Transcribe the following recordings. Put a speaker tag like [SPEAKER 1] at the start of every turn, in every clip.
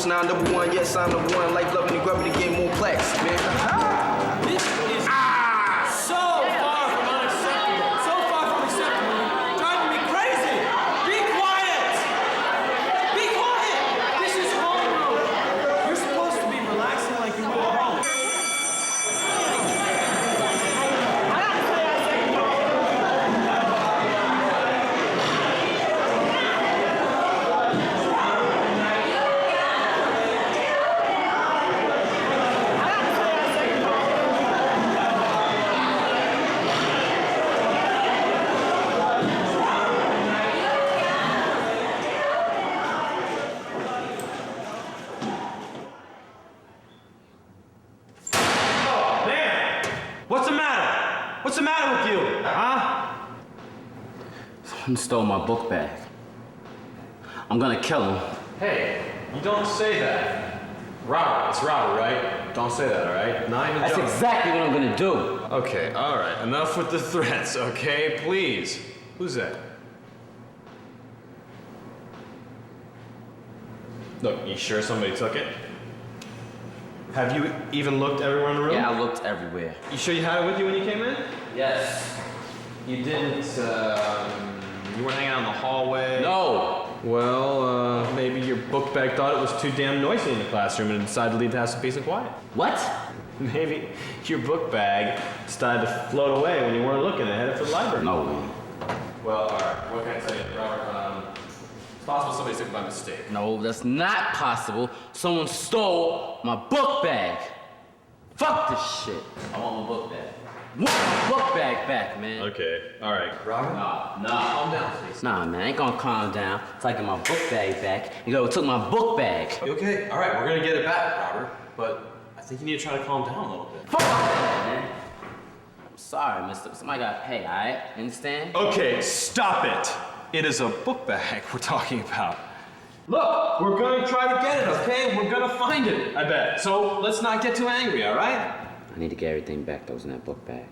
[SPEAKER 1] Now I'm number one, yes, I'm number one. Life loving and grubbing to get more plaques, man.
[SPEAKER 2] This is so far from unacceptable. So far from acceptable. Driving me crazy. Be quiet. Be quiet. This is homeroom. You're supposed to be relaxing like you would at home. What's the matter with you, huh?
[SPEAKER 3] Someone stole my book bag. I'm gonna kill him.
[SPEAKER 4] Hey, you don't say that. Robert, it's Robert, right? Don't say that, all right? Not even
[SPEAKER 3] That's
[SPEAKER 4] joking.
[SPEAKER 3] exactly what I'm gonna do.
[SPEAKER 4] Okay, all right. Enough with the threats, okay? Please. Who's that? Look, you sure somebody took it? Have you even looked everywhere in the room?
[SPEAKER 3] Yeah, I looked everywhere.
[SPEAKER 4] You sure you had it with you when you came in?
[SPEAKER 3] Yes.
[SPEAKER 4] You didn't, you weren't hanging out in the hallway?
[SPEAKER 3] No.
[SPEAKER 4] Well, maybe your book bag thought it was too damn noisy in the classroom and decided to leave the house in peace and quiet.
[SPEAKER 3] What?
[SPEAKER 4] Maybe your book bag decided to float away when you weren't looking and headed for the library.
[SPEAKER 3] No way.
[SPEAKER 4] Well, all right. What can I tell you, Robert? It's possible somebody took it by mistake.
[SPEAKER 3] No, that's not possible. Someone stole my book bag. Fuck this shit. I want my book bag. Want my book bag back, man.
[SPEAKER 4] Okay. All right. Robert?
[SPEAKER 3] Nah.
[SPEAKER 4] Calm down, please.
[SPEAKER 3] Nah, man, I ain't gonna calm down. It's like my book bag back. You go took my book bag.
[SPEAKER 4] Okay. All right. We're gonna get it back, Robert. But I think you need to try to calm down a little bit.
[SPEAKER 3] Fuck that, man. I'm sorry, mister. Somebody gotta pay, all right? Understand?
[SPEAKER 4] Okay, stop it. It is a book bag we're talking about. Look, we're gonna try to get it, okay? We're gonna find it, I bet. So let's not get too angry, all right?
[SPEAKER 3] I need to get everything back that was in that book bag.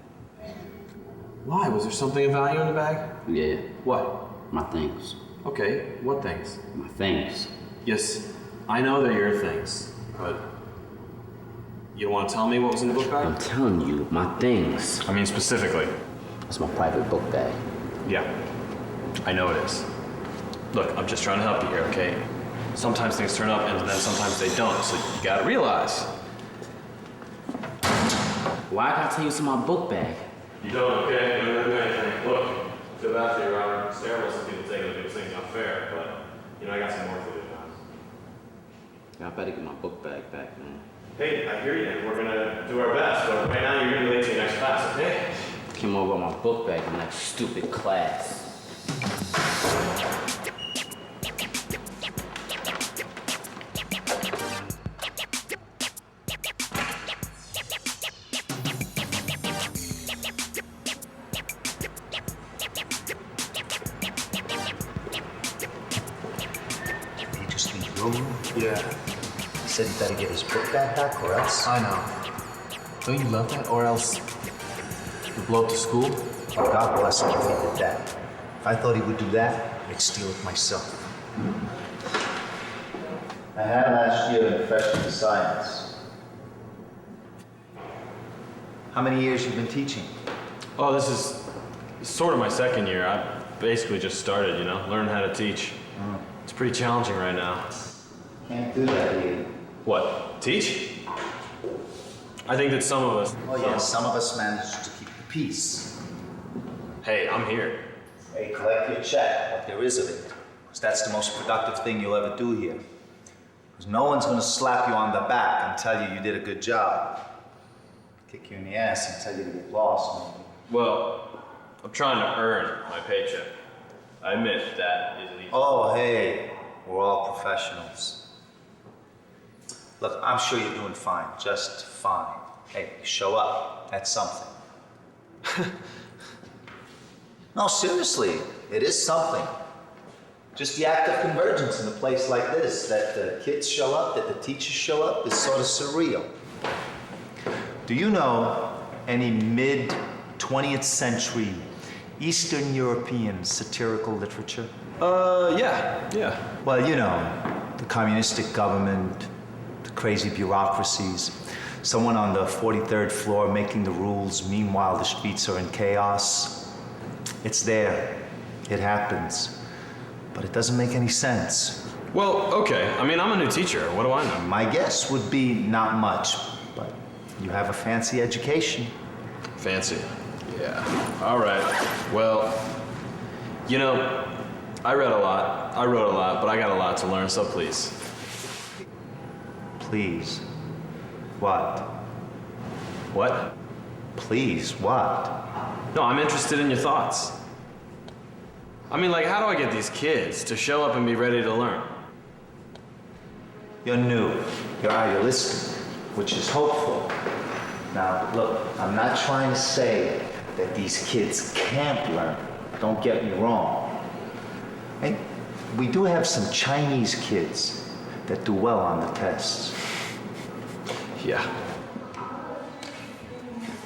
[SPEAKER 4] Why? Was there something of value in the bag?
[SPEAKER 3] Yeah,
[SPEAKER 4] What?
[SPEAKER 3] my things.
[SPEAKER 4] Okay, what things?
[SPEAKER 3] My things.
[SPEAKER 4] Yes, I know they're your things, but you don't want to tell me what was in the book
[SPEAKER 3] I'm
[SPEAKER 4] bag?
[SPEAKER 3] telling you, my things.
[SPEAKER 4] I mean specifically.
[SPEAKER 3] It's my private book bag.
[SPEAKER 4] Yeah, I know it is. Look, I'm just trying to help you here, okay? Sometimes things turn up and then sometimes they don't, so you gotta realize.
[SPEAKER 3] Why I gotta tell you it's in my book bag?
[SPEAKER 4] You don't, okay? You don't do anything. Look, feel bad for you, Robert. It's terrible some people take other people's things unfair, but, you know, I got some more for you now.
[SPEAKER 3] Yeah, I better get my book bag back, man.
[SPEAKER 4] Hey, I hear you, and we're gonna do our best, but right now you're gonna be late to your next class, okay?
[SPEAKER 3] Came over with my book bag in that stupid class.
[SPEAKER 4] Yeah.
[SPEAKER 5] said he better get his book bag back or else.
[SPEAKER 3] I know. Don't you love that? Or else you blow up the school?
[SPEAKER 5] Well, God bless him if he did that. If I thought he would do that, I'd steal it myself. I had last year in freshman science. How many years you been teaching?
[SPEAKER 4] Oh, this is sort of my second year. I basically just started, learning how to teach. It's pretty challenging right now.
[SPEAKER 5] Can't do that here.
[SPEAKER 4] What, teach? I think that some of us...
[SPEAKER 5] Oh yeah, some of us manage to keep the peace.
[SPEAKER 4] Hey, I'm here.
[SPEAKER 5] Hey, collect your check, what there is of it. Because that's the most productive thing you'll ever do here. Because no one's gonna slap you on the back and tell you you did a good job. Kick you in the ass and tell you to get lost.
[SPEAKER 4] Well, I'm trying to earn my paycheck. I admit that isn't easy.
[SPEAKER 5] Oh, hey, we're all professionals. Look, I'm sure you're doing fine, just fine. Hey, show up, that's something. No, seriously, it is something. Just the act of convergence in a place like this, that the kids show up, that the teachers show up, is sort of surreal. Do you know any mid-20th century Eastern European satirical literature?
[SPEAKER 4] Yeah.
[SPEAKER 5] Well, the communistic government, the crazy bureaucracies, someone on the 43rd floor making the rules, meanwhile the streets are in chaos. It's there. It happens. But it doesn't make any sense.
[SPEAKER 4] Well, okay. I mean, I'm a new teacher. What do I know?
[SPEAKER 5] My guess would be not much, but you have a fancy education.
[SPEAKER 4] Fancy. Yeah. All right. Well, I read a lot. I wrote a lot, but I got a lot to learn, so please.
[SPEAKER 5] Please. What?
[SPEAKER 4] What?
[SPEAKER 5] Please, what?
[SPEAKER 4] No, I'm interested in your thoughts. I mean, how do I get these kids to show up and be ready to learn?
[SPEAKER 5] You're new. You're idealistic, which is hopeful. Now, look, I'm not trying to say that these kids can't learn. Don't get me wrong. Hey, we do have some Chinese kids that do well on the tests.
[SPEAKER 4] Yeah.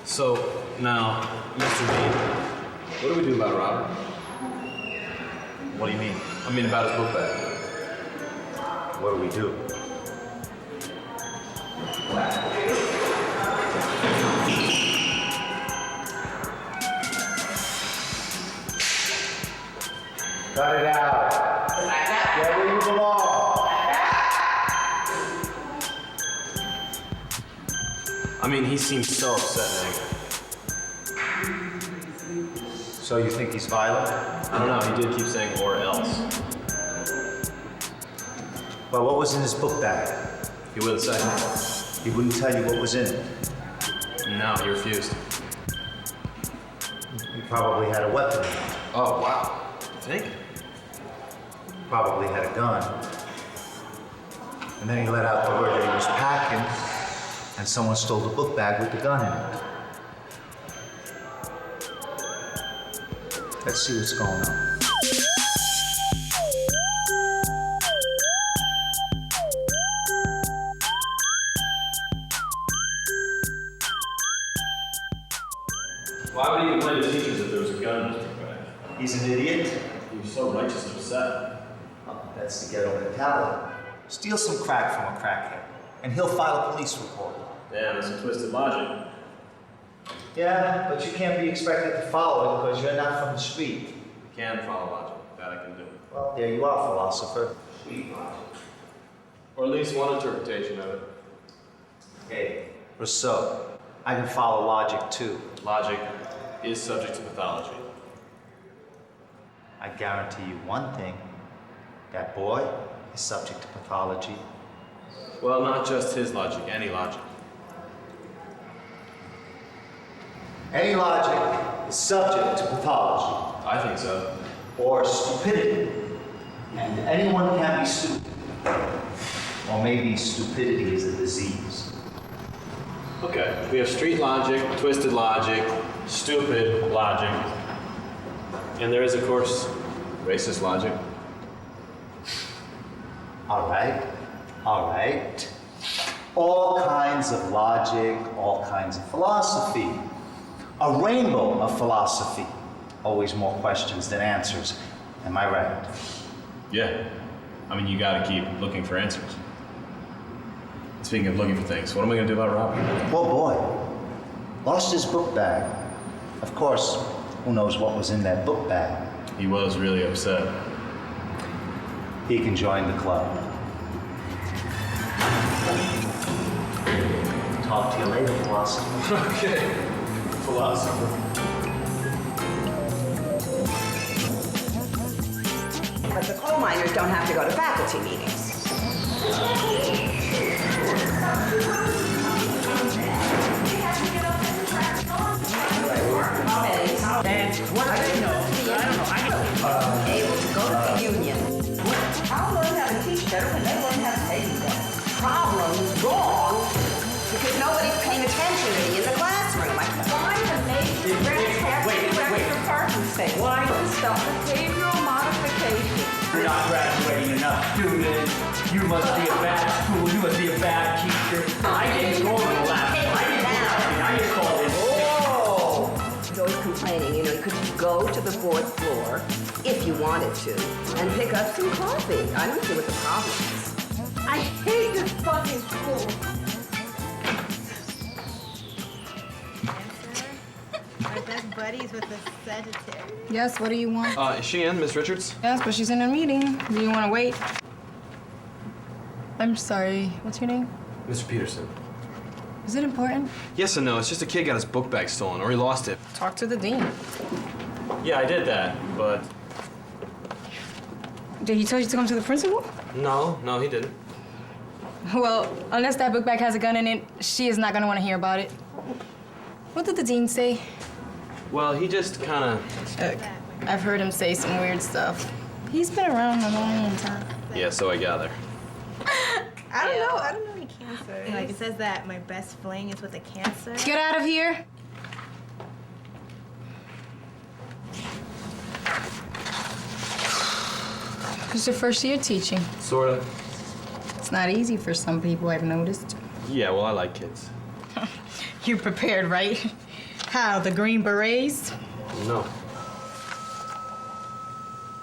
[SPEAKER 4] So, now, Mr. Dean, what do we do about Robert?
[SPEAKER 5] What do you mean?
[SPEAKER 4] I mean, about his book bag.
[SPEAKER 5] What do we do? Cut it out. Get where you belong.
[SPEAKER 4] I mean, he seems so upset and angry.
[SPEAKER 5] So you think he's violent?
[SPEAKER 4] I don't know, he did keep saying or else.
[SPEAKER 5] Well, what was in his book bag?
[SPEAKER 4] He wouldn't say.
[SPEAKER 5] He wouldn't tell you what was in it.
[SPEAKER 4] No, he refused.
[SPEAKER 5] He probably had a weapon.
[SPEAKER 4] Oh, wow. You think?
[SPEAKER 5] Probably had a gun. And then he let out the word that he was packing, and someone stole the book bag with the gun in it. Let's see what's going on.
[SPEAKER 4] Why would he even blame the teachers if there was a gun in his book bag?
[SPEAKER 5] He's an idiot.
[SPEAKER 4] He was so righteous and upset.
[SPEAKER 5] That's the ghetto mentality. Steal some crack from a crackhead, and he'll file a police report.
[SPEAKER 4] Damn, that's some twisted logic.
[SPEAKER 5] Yeah, but you can't be expected to follow it because you're not from the street.
[SPEAKER 4] You can follow logic. That I can do.
[SPEAKER 5] Well, there you are, philosopher.
[SPEAKER 4] Or at least one interpretation of it.
[SPEAKER 5] Hey, Rousseau, I can follow logic too.
[SPEAKER 4] Logic is subject to pathology.
[SPEAKER 5] I guarantee you one thing. That boy is subject to pathology.
[SPEAKER 4] Well, not just his logic, any logic.
[SPEAKER 5] Any logic is subject to pathology.
[SPEAKER 4] I think so.
[SPEAKER 5] Or stupidity. And anyone can be stupid. Or maybe stupidity is a disease.
[SPEAKER 4] Okay, we have street logic, twisted logic, stupid logic, and there is, of course, racist logic.
[SPEAKER 5] All right. All right. All kinds of logic, all kinds of philosophy. A rainbow of philosophy. Always more questions than answers. Am I right?
[SPEAKER 4] Yeah. I mean, you gotta keep looking for answers. Speaking of looking for things, what am I gonna do about Robbie?
[SPEAKER 5] Well, boy, lost his book bag. Of course, who knows what was in that book bag?
[SPEAKER 4] He was really upset.
[SPEAKER 5] He can join the club. Talk to you later, philosopher.
[SPEAKER 4] Okay. Philosopher.
[SPEAKER 6] But the coal miners don't have to go to faculty meetings.
[SPEAKER 2] And what do they know? I don't know.
[SPEAKER 6] Able to go to the union. I'll learn how to teach better when they learn how to take better. Problem's wrong because nobody's paying attention to me in the classroom. Why the major for parking space? Why to stop behavioral modification?
[SPEAKER 2] You're not graduating enough students. You must be a bad school. You must be a bad teacher. I didn't go to the last one. I just called it.
[SPEAKER 6] He's always complaining, you know, could you go to the fourth floor if you wanted to and pick up some coffee? I don't see what the problem is.
[SPEAKER 7] I hate this fucking school.
[SPEAKER 8] Our best buddies with the Sagittarius.
[SPEAKER 7] Yes, what do you want?
[SPEAKER 4] Is she in, Miss Richards?
[SPEAKER 7] Yes, but she's in a meeting. Do you want to wait? I'm sorry. What's your name?
[SPEAKER 4] Mr. Peterson.
[SPEAKER 7] Is it important?
[SPEAKER 4] Yes and no. It's just a kid got his book bag stolen, or he lost it.
[SPEAKER 7] Talk to the dean.
[SPEAKER 4] Yeah, I did that, but
[SPEAKER 7] Did he tell you to come to the principal?
[SPEAKER 4] no, he didn't.
[SPEAKER 7] Well, unless that book bag has a gun in it, she is not going to want to hear about it. What did the dean say?
[SPEAKER 4] Well, he just kind of.
[SPEAKER 7] Look, I've heard him say some weird stuff. He's been around a long time.
[SPEAKER 4] Yeah, so I gather.
[SPEAKER 8] I don't know any cancer. Like it says that my best fling is with a cancer.
[SPEAKER 7] Get out of here. It's your first year teaching.
[SPEAKER 4] Sorta.
[SPEAKER 7] It's not easy for some people, I've noticed.
[SPEAKER 4] Yeah, well, I like kids.
[SPEAKER 7] You prepared, right? How, the Green Berets?
[SPEAKER 4] No.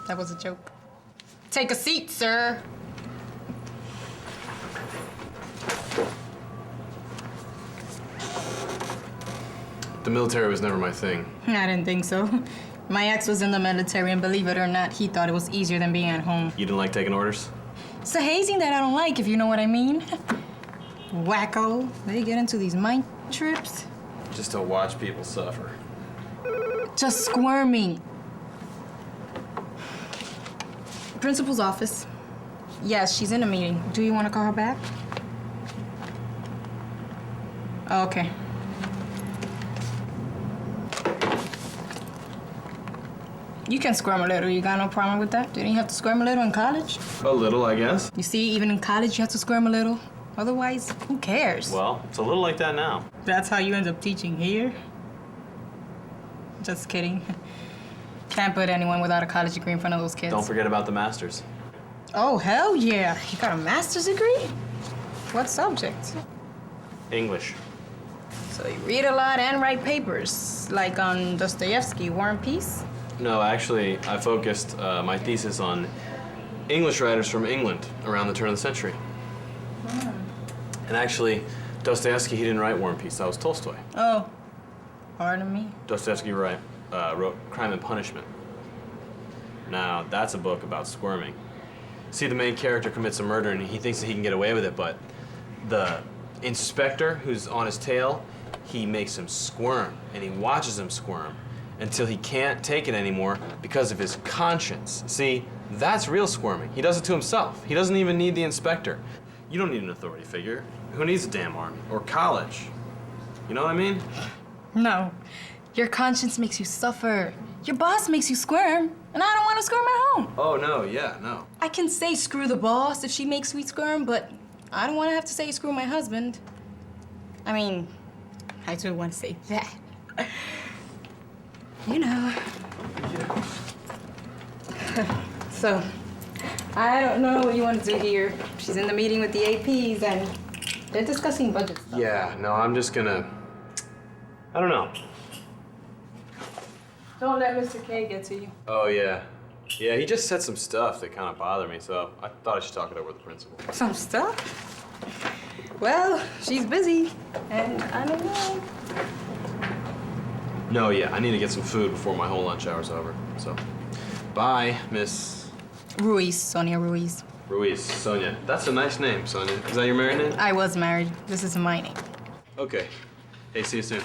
[SPEAKER 7] That was a joke. Take a seat, sir.
[SPEAKER 4] The military was never my thing.
[SPEAKER 7] I didn't think so. My ex was in the military, and believe it or not, he thought it was easier than being at home.
[SPEAKER 4] You didn't like taking orders?
[SPEAKER 7] It's the hazing that I don't like, if you know what I mean. Wacko. They get into these mind trips.
[SPEAKER 4] Just to watch people suffer.
[SPEAKER 7] Just squirming. Principal's office. Yes, she's in a meeting. Do you want to call her back? Okay. You can squirm a little. You got no problem with that? Didn't you have to squirm a little in college?
[SPEAKER 4] A little, I guess.
[SPEAKER 7] You see, even in college, you have to squirm a little. Otherwise, who cares?
[SPEAKER 4] Well, it's a little like that now.
[SPEAKER 7] That's how you end up teaching here? Just kidding. Can't put anyone without a college degree in front of those kids.
[SPEAKER 4] Don't forget about the masters.
[SPEAKER 7] Oh, hell yeah. You got a master's degree? What subject?
[SPEAKER 4] English.
[SPEAKER 7] So you read a lot and write papers, like on Dostoevsky, War and Peace?
[SPEAKER 4] No, actually, I focused my thesis on English writers from England around the turn of the century. And actually, Dostoevsky, he didn't write War and Peace. That was Tolstoy.
[SPEAKER 7] Oh, pardon me.
[SPEAKER 4] Dostoevsky wrote Crime and Punishment. Now, that's a book about squirming. See, the main character commits a murder and he thinks that he can get away with it, but the inspector who's on his tail, he makes him squirm, and he watches him squirm until he can't take it anymore because of his conscience. See, that's real squirming. He does it to himself. He doesn't even need the inspector. You don't need an authority figure. Who needs a damn army or college? You know what I mean?
[SPEAKER 7] No. Your conscience makes you suffer. Your boss makes you squirm, and I don't want to squirm at home.
[SPEAKER 4] Oh, no, yeah, no.
[SPEAKER 7] I can say screw the boss if she makes me squirm, but I don't want to have to say screw my husband. I mean, I do want to say that. You know. So, I don't know what you want to do here. She's in the meeting with the APs, and They're discussing budget stuff.
[SPEAKER 4] Yeah, no, I'm just gonna. I don't know.
[SPEAKER 7] Don't let Mr. K get to you.
[SPEAKER 4] Oh, yeah. Yeah, he just said some stuff that kind of bothered me, so I thought I should talk it over with the principal.
[SPEAKER 7] Some stuff? Well, she's busy, and I don't know.
[SPEAKER 4] No, yeah, I need to get some food before my whole lunch hour's over. So, bye, Miss
[SPEAKER 7] Ruiz, Sonia Ruiz.
[SPEAKER 4] Ruiz, Sonia. That's a nice name, Sonia. Is that your married name?
[SPEAKER 7] I was married. This is my name.
[SPEAKER 4] Okay. Hey, see you soon.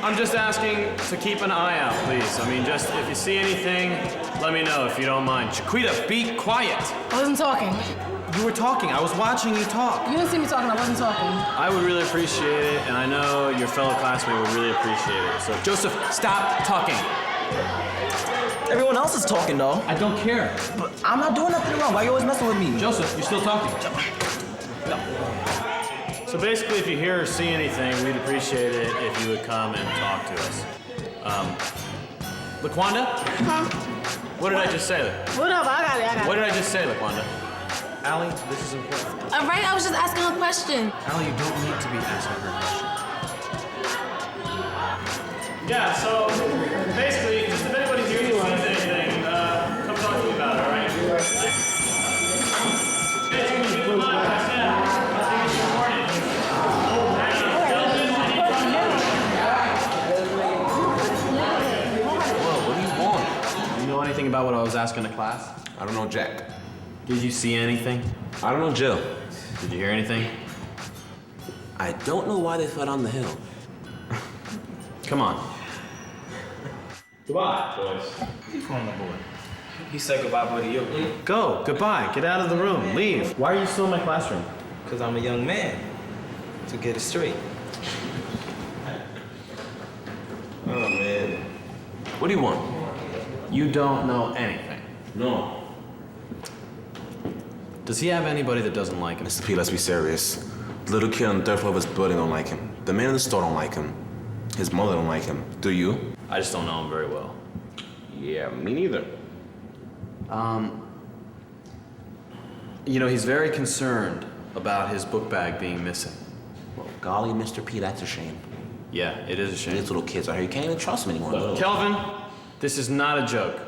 [SPEAKER 4] I'm just asking to keep an eye out, please. I mean, just if you see anything, let me know if you don't mind. Chiquita, be quiet.
[SPEAKER 7] I wasn't talking.
[SPEAKER 4] You were talking. I was watching you talk.
[SPEAKER 7] You didn't see me talking. I wasn't talking.
[SPEAKER 4] I would really appreciate it, and I know your fellow classmate would really appreciate it. So, Joseph, stop talking.
[SPEAKER 9] Everyone else is talking, though.
[SPEAKER 3] I don't care.
[SPEAKER 9] But I'm not doing nothing wrong. Why are you always messing with me?
[SPEAKER 3] Joseph, you're still talking.
[SPEAKER 4] So basically, if you hear or see anything, we'd appreciate it if you would come and talk to us. LaQuanda?
[SPEAKER 8] Huh?
[SPEAKER 4] What did I just say?
[SPEAKER 8] Whatever, I got it.
[SPEAKER 4] What did I just say, LaQuanda? Allie, this is important.
[SPEAKER 8] All right, I was just asking a question.
[SPEAKER 4] Allie, you don't need to be asking her questions. Yeah, so basically, just if anybody here sees anything, come talk to me about it, all right? Anything about what I was asking the class?
[SPEAKER 10] I don't know Jack.
[SPEAKER 4] Did you see anything?
[SPEAKER 10] I don't know Jill.
[SPEAKER 4] Did you hear anything?
[SPEAKER 10] I don't know why they fell down the hill.
[SPEAKER 4] Come on. Goodbye, boys.
[SPEAKER 9] What's on the board? He said goodbye, buddy. Yo.
[SPEAKER 4] Go. Goodbye. Get out of the room. Leave. Why are you still in my classroom?
[SPEAKER 9] Because I'm a young man. To get it straight. Oh, man.
[SPEAKER 10] What do you want?
[SPEAKER 4] You don't know anything.
[SPEAKER 10] No.
[SPEAKER 4] Does he have anybody that doesn't like him?
[SPEAKER 10] Mr. P, let's be serious. The little kid on the third floor of his building don't like him. The man in the store don't like him. His mother don't like him. Do you?
[SPEAKER 4] I just don't know him very well.
[SPEAKER 10] Yeah, me neither.
[SPEAKER 4] You know, he's very concerned about his book bag being missing.
[SPEAKER 10] Well, golly, Mr. P, that's a shame.
[SPEAKER 4] Yeah, it is a shame.
[SPEAKER 10] These little kids out here, you can't even trust them anymore.
[SPEAKER 4] Kelvin, this is not a joke.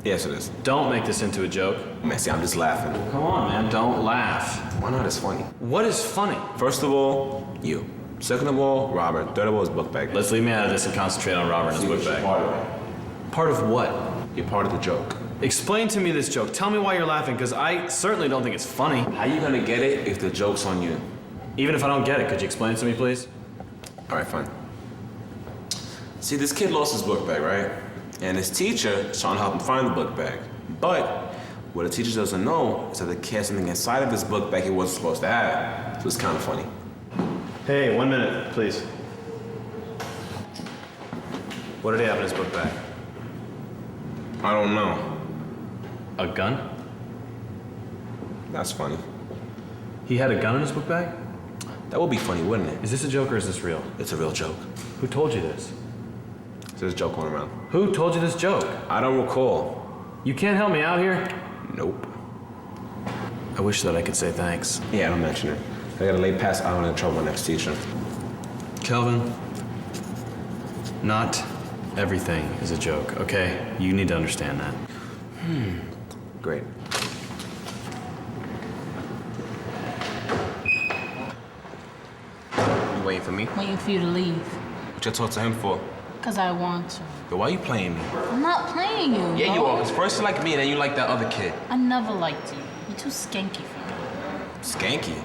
[SPEAKER 10] Yes, it is.
[SPEAKER 4] Don't make this into a joke.
[SPEAKER 10] Man, see, I'm just laughing.
[SPEAKER 4] Come on, man, don't laugh.
[SPEAKER 10] Why not? It's funny.
[SPEAKER 4] What is funny?
[SPEAKER 10] First of all, you. Second of all, Robert. Third of all, his book bag.
[SPEAKER 4] Let's leave me out of this and concentrate on Robert and his book bag.
[SPEAKER 10] Part of it.
[SPEAKER 4] Part of what?
[SPEAKER 10] You're part of the joke.
[SPEAKER 4] Explain to me this joke. Tell me why you're laughing, because I certainly don't think it's funny.
[SPEAKER 10] How you gonna get it if the joke's on you?
[SPEAKER 4] Even if I don't get it, could you explain it to me, please?
[SPEAKER 10] All right, fine. See, this kid lost his book bag, right? And his teacher is trying to help him find the book bag. But what the teacher doesn't know is that the kid has something inside of his book bag he wasn't supposed to have. So it's kind of funny.
[SPEAKER 4] Hey, 1 minute, please. What did he have in his book bag?
[SPEAKER 10] I don't know.
[SPEAKER 4] A gun?
[SPEAKER 10] That's funny.
[SPEAKER 4] He had a gun in his book bag?
[SPEAKER 10] That would be funny, wouldn't it?
[SPEAKER 4] Is this a joke or is this real?
[SPEAKER 10] It's a real joke.
[SPEAKER 4] Who told you this?
[SPEAKER 10] There's a joke going around.
[SPEAKER 4] Who told you this joke?
[SPEAKER 10] I don't recall.
[SPEAKER 4] You can't help me out here?
[SPEAKER 10] Nope.
[SPEAKER 4] I wish that I could say thanks.
[SPEAKER 10] Yeah, don't mention it. I got a late pass out in trouble next teacher.
[SPEAKER 4] Kelvin, not everything is a joke, okay? You need to understand that.
[SPEAKER 10] Great. You waiting for me?
[SPEAKER 11] Waiting for you to leave.
[SPEAKER 10] What you talk to him for?
[SPEAKER 11] Because I want to.
[SPEAKER 10] Yo, why you playing me?
[SPEAKER 11] I'm not playing you.
[SPEAKER 10] Yeah,
[SPEAKER 11] no.
[SPEAKER 10] you are. Cause first you like me, and then you like that other kid.
[SPEAKER 11] I never liked you. You're too skanky for me.
[SPEAKER 10] Skanky?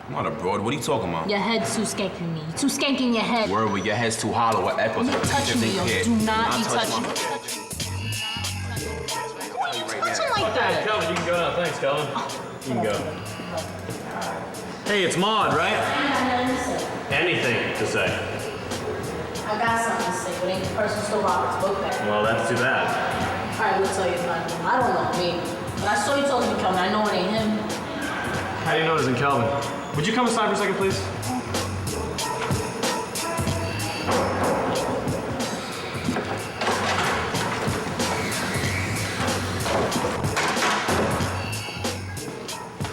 [SPEAKER 10] I'm not abroad. What are you talking about?
[SPEAKER 11] Your head's too skanky for me. You're too skanky in your head.
[SPEAKER 10] Word with your head's too hollow. What echoes?
[SPEAKER 11] Don't touch me, yo. Do not be touching me. Why are you touching like that?
[SPEAKER 4] Kelvin, you can go now. Thanks, Kelvin. You can go. Hey, it's Maud, right? Anything to say.
[SPEAKER 11] I got something to say, but ain't the person stole Robert's book bag.
[SPEAKER 4] Well, that's too bad.
[SPEAKER 11] All right, we'll tell you about him. I don't know, maybe. But I saw you told me Kelvin. I know it ain't him.
[SPEAKER 4] How do you know it isn't Kelvin? Would you come aside for a second, please?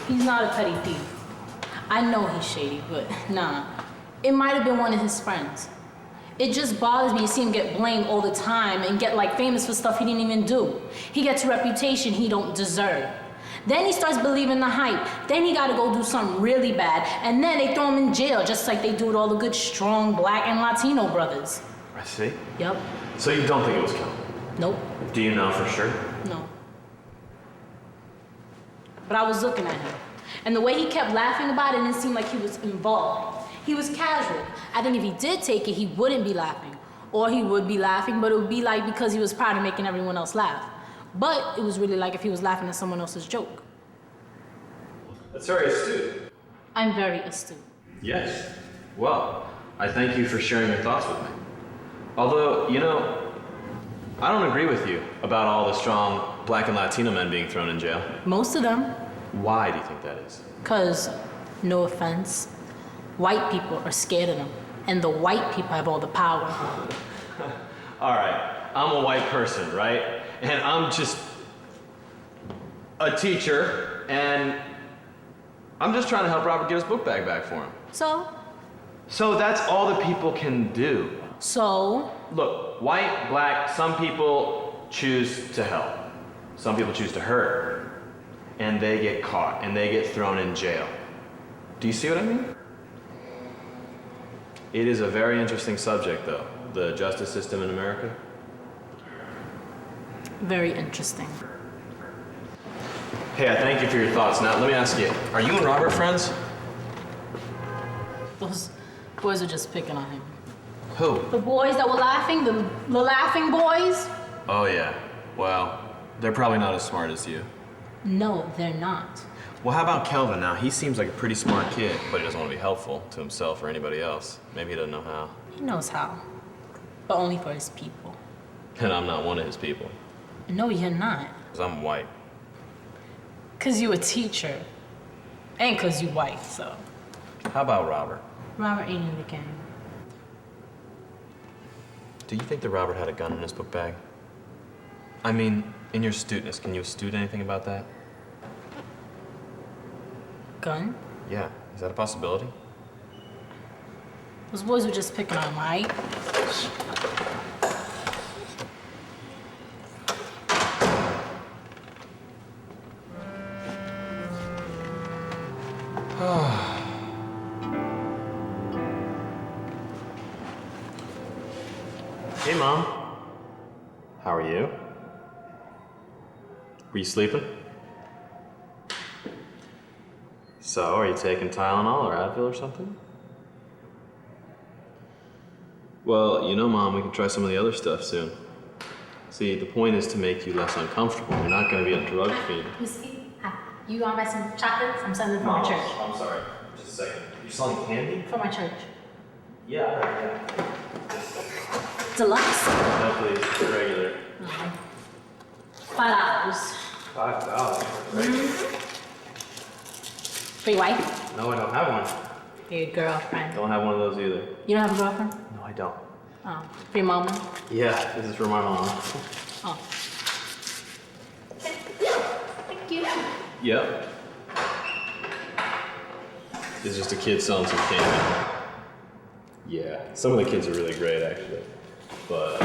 [SPEAKER 11] He's not a petty thief. I know he's shady, but nah. It might have been one of his friends. It just bothers me to see him get blamed all the time and get like famous for stuff he didn't even do. He gets a reputation he don't deserve. Then he starts believing the hype. Then he gotta go do something really bad. And then they throw him in jail, just like they do with all the good, strong Black and Latino brothers.
[SPEAKER 4] I see.
[SPEAKER 11] Yep.
[SPEAKER 4] So you don't think it was Kelvin?
[SPEAKER 11] Nope.
[SPEAKER 4] Do you know for sure?
[SPEAKER 11] No. But I was looking at him. And the way he kept laughing about it didn't seem like he was involved. He was casual. I think if he did take it, he wouldn't be laughing. Or he would be laughing, but it would be like because he was proud of making everyone else laugh. But it was really like if he was laughing at someone else's joke.
[SPEAKER 4] That's very astute.
[SPEAKER 11] I'm very astute.
[SPEAKER 4] Yes. Well, I thank you for sharing your thoughts with me. Although, you know, I don't agree with you about all the strong Black and Latino men being thrown in jail.
[SPEAKER 11] Most of them.
[SPEAKER 4] Why do you think that is?
[SPEAKER 11] Because, no offense, white people are scared of them. And the white people have all the power.
[SPEAKER 4] All right, I'm a white person, right? And I'm just a teacher, and I'm just trying to help Robert get his book bag back for him.
[SPEAKER 11] So?
[SPEAKER 4] So that's all that people can do.
[SPEAKER 11] So?
[SPEAKER 4] Look, white, black, some people choose to help. Some people choose to hurt. And they get caught, and they get thrown in jail. Do you see what I mean? It is a very interesting subject, though, the justice system in America.
[SPEAKER 11] Very interesting.
[SPEAKER 4] Hey, I thank you for your thoughts. Now, let me ask you, are you and Robert friends?
[SPEAKER 11] Those boys are just picking on him.
[SPEAKER 4] Who?
[SPEAKER 11] The boys that were laughing, the laughing boys?
[SPEAKER 4] Oh, yeah. Well, they're probably not as smart as you.
[SPEAKER 11] No, they're not.
[SPEAKER 4] Well, how about Kelvin now? He seems like a pretty smart kid, but he doesn't want to be helpful to himself or anybody else. Maybe he doesn't know how.
[SPEAKER 11] He knows how. But only for his people.
[SPEAKER 4] And I'm not one of his people.
[SPEAKER 11] No, you're not.
[SPEAKER 4] Because I'm white.
[SPEAKER 11] Because you a teacher. And because you white, so.
[SPEAKER 4] How about Robert?
[SPEAKER 11] Robert ain't in the game.
[SPEAKER 4] Do you think that Robert had a gun in his book bag? I mean, in your astuteness, can you astute anything about that?
[SPEAKER 11] Gun?
[SPEAKER 4] Yeah, is that a possibility?
[SPEAKER 11] Those boys were just picking on him, right?
[SPEAKER 4] Hey, Mom. How are you? Were you sleeping? So, are you taking Tylenol or Advil or something? Well, you know, Mom, we can try some of the other stuff soon. See, the point is to make you less uncomfortable. You're not going to be a drug fiend.
[SPEAKER 11] Whiskey? You want to buy some chocolates? I'm selling them for my church.
[SPEAKER 4] I'm sorry. Just a second. You're selling candy?
[SPEAKER 11] For my church.
[SPEAKER 4] Yeah.
[SPEAKER 11] Deluxe?
[SPEAKER 4] No, please. Regular.
[SPEAKER 11] $5.
[SPEAKER 4] $5.
[SPEAKER 11] For your wife?
[SPEAKER 4] No, I don't have one.
[SPEAKER 11] For your girlfriend?
[SPEAKER 4] Don't have one of those either.
[SPEAKER 11] You don't have a girlfriend?
[SPEAKER 4] No, I don't.
[SPEAKER 11] Oh. For your mama?
[SPEAKER 4] Yeah, this is for my mom.
[SPEAKER 11] Oh. Thank you.
[SPEAKER 4] Yep. It's just a kid selling some candy. Yeah, some of the kids are really great, actually. But,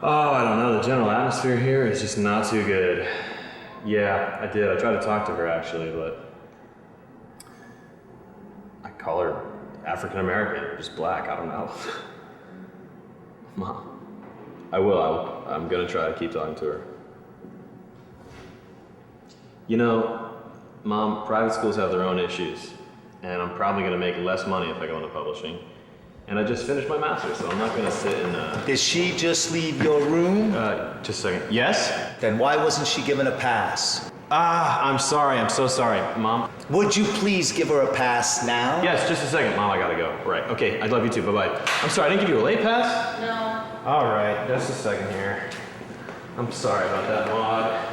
[SPEAKER 4] oh, I don't know. The general atmosphere here is just not too good. Yeah, I did. I tried to talk to her, actually, but I call her African American or just black. I don't know. Mom, I will. I'm going to try to keep talking to her. You know, Mom, private schools have their own issues, and I'm probably going to make less money if I go into publishing. And I just finished my master's, so I'm not going to sit in
[SPEAKER 5] Did she just leave your room?
[SPEAKER 4] Just a second. Yes?
[SPEAKER 5] Then why wasn't she given a pass?
[SPEAKER 4] I'm sorry. I'm so sorry. Mom?
[SPEAKER 5] Would you please give her a pass now?
[SPEAKER 4] Yes, just a second. Mom, I gotta go. Right. Okay, I love you too. Bye-bye. I'm sorry, I didn't give you a late pass?
[SPEAKER 11] No.
[SPEAKER 4] All right, just a second here. I'm sorry about that, Maud.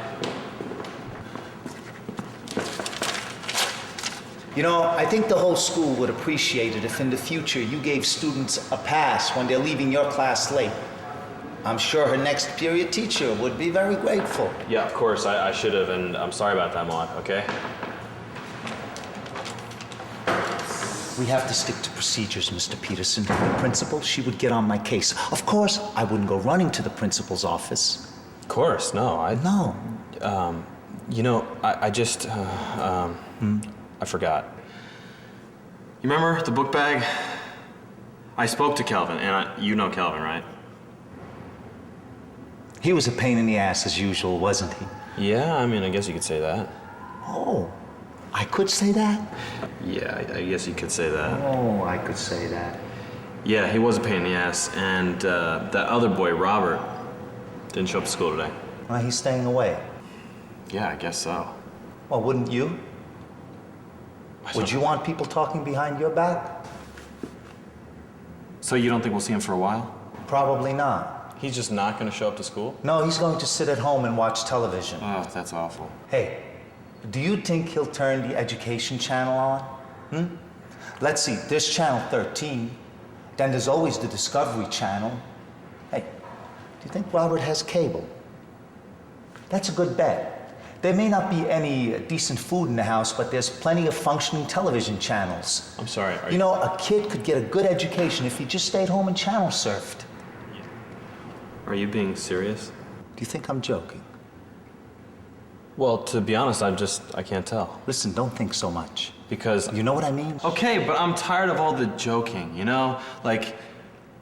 [SPEAKER 5] You know, I think the whole school would appreciate it if in the future you gave students a pass when they're leaving your class late. I'm sure her next period teacher would be very grateful.
[SPEAKER 4] Yeah, of course, I should have, and I'm sorry about that, Maud, okay?
[SPEAKER 5] We have to stick to procedures, Mr. Peterson. The principal, she would get on my case. Of course, I wouldn't go running to the principal's office.
[SPEAKER 4] Of course, no,
[SPEAKER 5] No.
[SPEAKER 4] You know, I just, I forgot. You remember the book bag? I spoke to Kelvin, and you know Kelvin, right?
[SPEAKER 5] He was a pain in the ass as usual, wasn't he?
[SPEAKER 4] Yeah, I mean, I guess you could say that.
[SPEAKER 5] Oh, I could say that?
[SPEAKER 4] Yeah, I guess you could say that.
[SPEAKER 5] Oh, I could say that.
[SPEAKER 4] Yeah, he was a pain in the ass, and that other boy, Robert, didn't show up to school today.
[SPEAKER 5] Well, he's staying away.
[SPEAKER 4] Yeah, I guess so.
[SPEAKER 5] Well, wouldn't you? Would you want people talking behind your back?
[SPEAKER 4] So you don't think we'll see him for a while?
[SPEAKER 5] Probably not.
[SPEAKER 4] He's just not going to show up to school?
[SPEAKER 5] No, he's going to sit at home and watch television.
[SPEAKER 4] Oh, that's awful.
[SPEAKER 5] Hey, do you think he'll turn the education channel on? Let's see, there's channel 13. Then there's always the Discovery Channel. Hey, do you think Robert has cable? That's a good bet. There may not be any decent food in the house, but there's plenty of functioning television channels.
[SPEAKER 4] I'm sorry.
[SPEAKER 5] You know, a kid could get a good education if he just stayed home and channel surfed.
[SPEAKER 4] Are you being serious?
[SPEAKER 5] Do you think I'm joking?
[SPEAKER 4] Well, to be honest, I can't tell.
[SPEAKER 5] Listen, don't think so much.
[SPEAKER 4] Because...
[SPEAKER 5] You know what I mean?
[SPEAKER 4] Okay, but I'm tired of all the joking, you know? Like,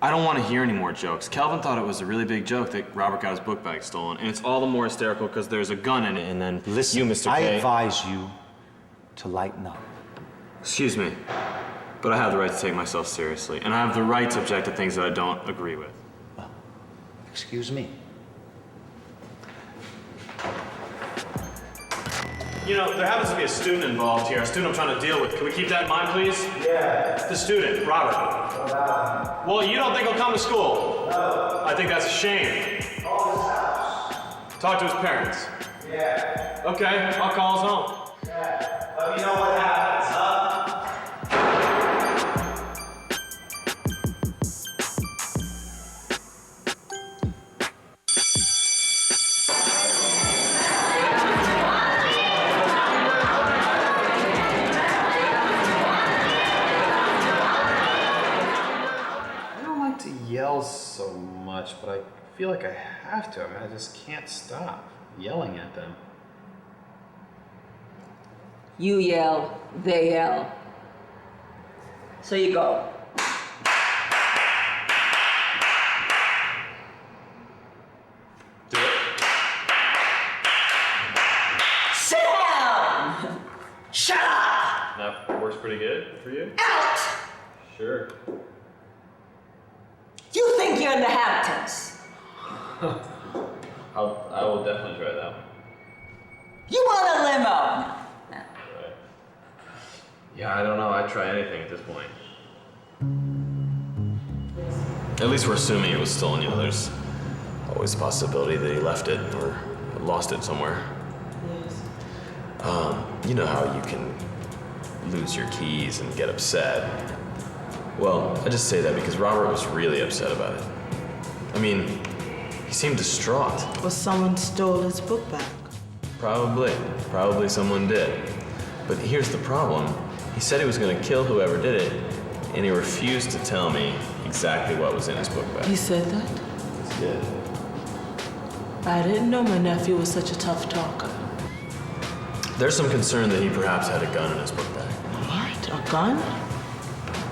[SPEAKER 4] I don't want to hear any more jokes. Kelvin thought it was a really big joke that Robert got his book bag stolen, and it's all the more hysterical because there's a gun in it, and then
[SPEAKER 5] Listen,
[SPEAKER 4] you, Mr.
[SPEAKER 5] I
[SPEAKER 4] K...
[SPEAKER 5] advise you to lighten up.
[SPEAKER 4] Excuse me, but I have the right to take myself seriously, and I have the right to object to things that I don't agree with.
[SPEAKER 5] Excuse me.
[SPEAKER 4] You know, there happens to be a student involved here, a student I'm trying to deal with. Can we keep that in mind, please?
[SPEAKER 5] Yeah.
[SPEAKER 4] The student, Robert. Well, you don't think he'll come to school?
[SPEAKER 5] No.
[SPEAKER 4] I think that's a shame.
[SPEAKER 5] Call his house.
[SPEAKER 4] Talk to his parents.
[SPEAKER 5] Yeah.
[SPEAKER 4] Okay, I'll call his home.
[SPEAKER 5] Yeah. Let me know what happens, huh?
[SPEAKER 12] Yell so much, but I feel like I have to. I mean, I just can't stop yelling at them.
[SPEAKER 6] You yell, they yell. So you go.
[SPEAKER 4] Do it.
[SPEAKER 6] Sit down! Shut up!
[SPEAKER 4] That works pretty good for you?
[SPEAKER 6] Out!
[SPEAKER 4] Sure.
[SPEAKER 6] You think you're in the Hamptons.
[SPEAKER 4] I will definitely try that one.
[SPEAKER 6] You want a limo? No.
[SPEAKER 4] Right. Yeah, I don't know. I'd try anything at this point. At least we're assuming it was stolen. You know, there's always a possibility that he left it or lost it somewhere.
[SPEAKER 6] Yes.
[SPEAKER 4] You know how you can lose your keys and get upset. Well, I just say that because Robert was really upset about it. I mean, he seemed distraught.
[SPEAKER 13] Well, someone stole his book bag.
[SPEAKER 4] Probably someone did. But here's the problem. He said he was going to kill whoever did it, and he refused to tell me exactly what was in his book bag.
[SPEAKER 13] He said that?
[SPEAKER 4] He did.
[SPEAKER 13] I didn't know my nephew was such a tough talker.
[SPEAKER 4] There's some concern that he perhaps had a gun in his book bag.
[SPEAKER 13] What? A gun?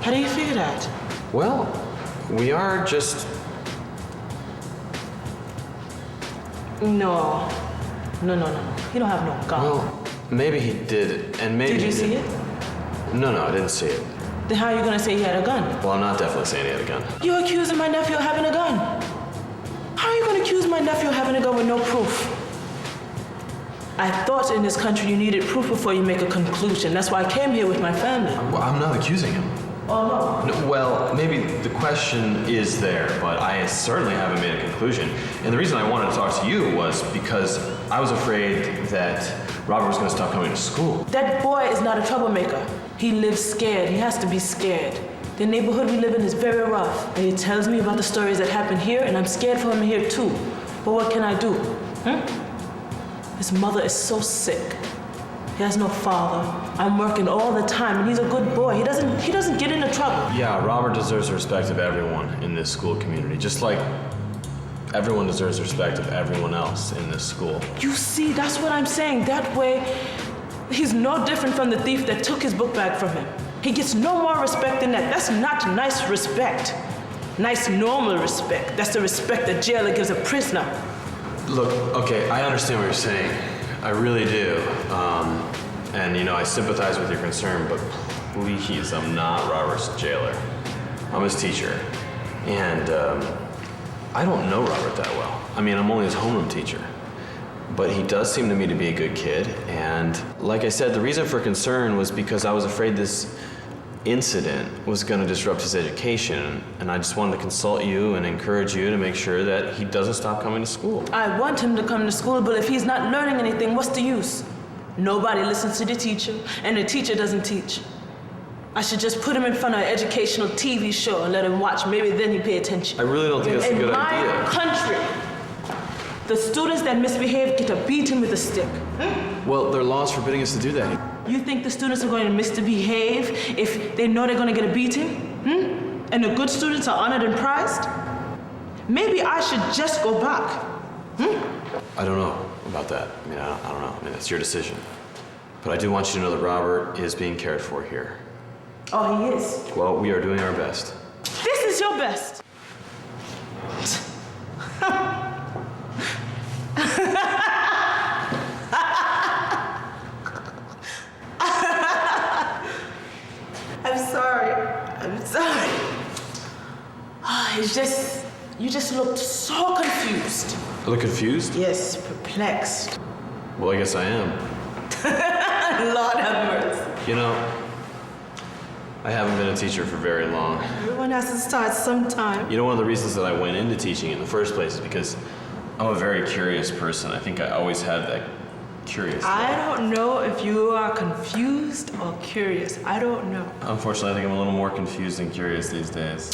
[SPEAKER 13] How do you figure that?
[SPEAKER 4] Well, we are just...
[SPEAKER 13] No. He don't have no gun.
[SPEAKER 4] Well, maybe he did, and maybe
[SPEAKER 13] Did you
[SPEAKER 4] he
[SPEAKER 13] see it?
[SPEAKER 4] No, I didn't see it.
[SPEAKER 13] Then how are you gonna say he had a gun?
[SPEAKER 4] Well, I'm not definitely saying he had a gun.
[SPEAKER 13] You're accusing my nephew of having a gun. How are you gonna accuse my nephew of having a gun with no proof? I thought in this country you needed proof before you make a conclusion. That's why I came here with my family.
[SPEAKER 4] Well, I'm not accusing him.
[SPEAKER 13] Oh, no.
[SPEAKER 4] No, well, maybe the question is there, but I certainly haven't made a conclusion. And the reason I wanted to talk to you was because I was afraid that Robert was going to stop coming to school.
[SPEAKER 13] That boy is not a troublemaker. He lives scared. He has to be scared. The neighborhood we live in is very rough. And he tells me about the stories that happen here, and I'm scared for him here too. But what can I do? His mother is so sick. He has no father. I'm working all the time, and he's a good boy. He doesn't get into trouble.
[SPEAKER 4] Yeah, Robert deserves the respect of everyone in this school community, just like everyone deserves the respect of everyone else in this school.
[SPEAKER 13] You see, that's what I'm saying. That way, he's no different from the thief that took his book bag from him. He gets no more respect than that. That's not nice respect. Nice, normal respect. That's the respect the jailer gives a prisoner.
[SPEAKER 4] Look, okay, I understand what you're saying. I really do. And, you know, I sympathize with your concern, but please, I'm not Robert's jailer. I'm his teacher. And I don't know Robert that well. I mean, I'm only his homeroom teacher. But he does seem to me to be a good kid. And like I said, the reason for concern was because I was afraid this incident was going to disrupt his education. And I just wanted to consult you and encourage you to make sure that he doesn't stop coming to school.
[SPEAKER 13] I want him to come to school, but if he's not learning anything, what's the use? Nobody listens to the teacher, and the teacher doesn't teach. I should just put him in front of an educational TV show and let him watch. Maybe then he'd pay attention.
[SPEAKER 4] I really don't think that's a good idea.
[SPEAKER 13] In my country, the students that misbehave get a beating with a stick.
[SPEAKER 4] Well, there are laws forbidding us to do that.
[SPEAKER 13] You think the students are going to misbehave if they know they're going to get a beating? And the good students are honored and prized? Maybe I should just go back.
[SPEAKER 4] I don't know about that. I mean, I don't know. I mean, that's your decision. But I do want you to know that Robert is being cared for here.
[SPEAKER 13] Oh, he is?
[SPEAKER 4] Well, we are doing our best.
[SPEAKER 13] This is your best. I'm sorry. It's just, you just looked so confused.
[SPEAKER 4] I look confused?
[SPEAKER 13] Yes, perplexed.
[SPEAKER 4] Well, I guess I am.
[SPEAKER 13] Lord have mercy.
[SPEAKER 4] You know, I haven't been a teacher for very long.
[SPEAKER 13] Everyone has to start sometime.
[SPEAKER 4] You know, one of the reasons that I went into teaching in the first place is because I'm a very curious person. I think I always had that curious.
[SPEAKER 13] I don't know if you are confused or curious. I don't know.
[SPEAKER 4] Unfortunately, I think I'm a little more confused than curious these days.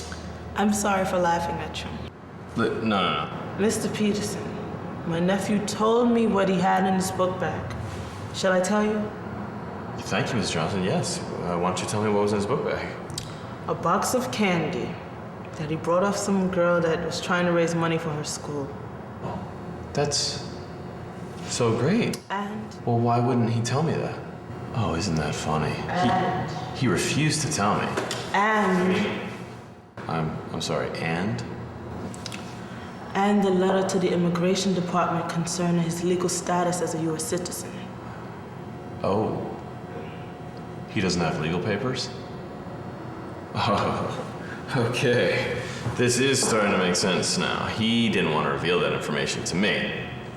[SPEAKER 13] I'm sorry for laughing at you.
[SPEAKER 4] No.
[SPEAKER 13] Mr. Peterson, my nephew told me what he had in his book bag. Shall I tell you?
[SPEAKER 4] Thank you, Ms. Johnson. Yes. Why don't you tell me what was in his book bag?
[SPEAKER 13] A box of candy that he brought off some girl that was trying to raise money for her school.
[SPEAKER 4] Oh, that's so great.
[SPEAKER 13] And?
[SPEAKER 4] Well, why wouldn't he tell me that? Oh, isn't that funny? He refused to tell me.
[SPEAKER 13] And?
[SPEAKER 4] I'm sorry, and?
[SPEAKER 13] And the letter to the immigration department concerning his legal status as a U.S. citizen.
[SPEAKER 4] Oh. He doesn't have legal papers? Oh, okay. This is starting to make sense now. He didn't want to reveal that information to me,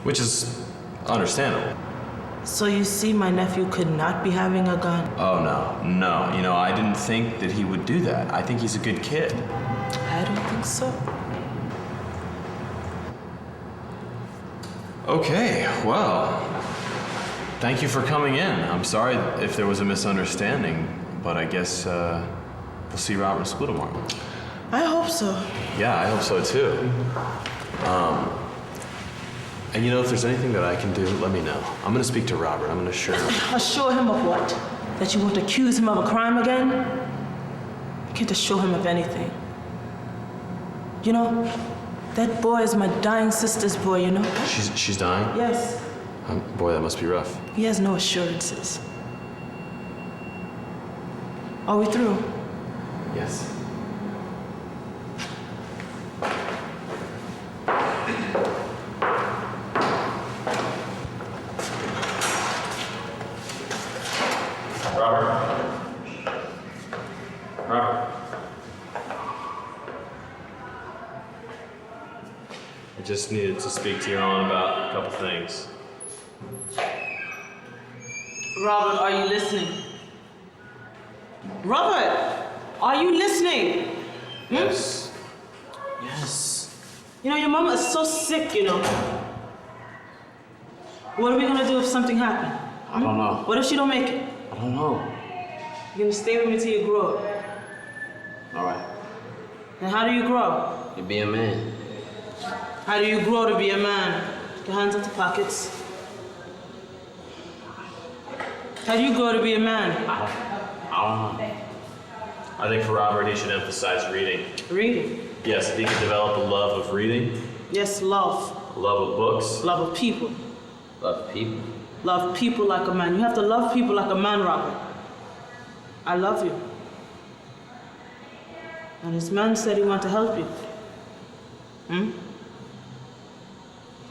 [SPEAKER 4] which is understandable.
[SPEAKER 13] So you see, my nephew could not be having a gun?
[SPEAKER 4] Oh, no. You know, I didn't think that he would do that. I think he's a good kid.
[SPEAKER 13] I don't think so.
[SPEAKER 4] Okay, well, thank you for coming in. I'm sorry if there was a misunderstanding, but I guess we'll see Robert in school tomorrow.
[SPEAKER 13] I hope so.
[SPEAKER 4] Yeah, I hope so too. And you know, if there's anything that I can do, let me know. I'm gonna speak to Robert. I'm gonna assure him.
[SPEAKER 13] Assure him of what? That you won't accuse him of a crime again? You can't assure him of anything. You know, that boy is my dying sister's boy, you know?
[SPEAKER 4] She's dying?
[SPEAKER 13] Yes.
[SPEAKER 4] Boy, that must be rough.
[SPEAKER 13] He has no assurances. Are we through?
[SPEAKER 4] Yes. Robert. I just needed to speak to you on about a couple things.
[SPEAKER 13] Robert, are you listening? Robert, are you listening?
[SPEAKER 12] Yes. Yes.
[SPEAKER 13] You know, your mama is so sick, you know. What are we gonna do if something happened?
[SPEAKER 3] I don't know.
[SPEAKER 13] What if she don't make it?
[SPEAKER 3] I don't know.
[SPEAKER 13] You're gonna stay with me till you grow up.
[SPEAKER 3] All right.
[SPEAKER 13] And how do you grow?
[SPEAKER 3] You be a man.
[SPEAKER 13] How do you grow to be a man? Your hands into pockets. How do you grow to be a man?
[SPEAKER 3] I don't know.
[SPEAKER 4] I think for Robert, he should emphasize reading.
[SPEAKER 13] Reading.
[SPEAKER 4] Yes, if he can develop a love of reading,
[SPEAKER 13] Yes, love.
[SPEAKER 4] a love of books.
[SPEAKER 13] Love of people.
[SPEAKER 3] Love people.
[SPEAKER 13] Love people like a man. You have to love people like a man, Robert. I love you. And this man said he wanted to help you.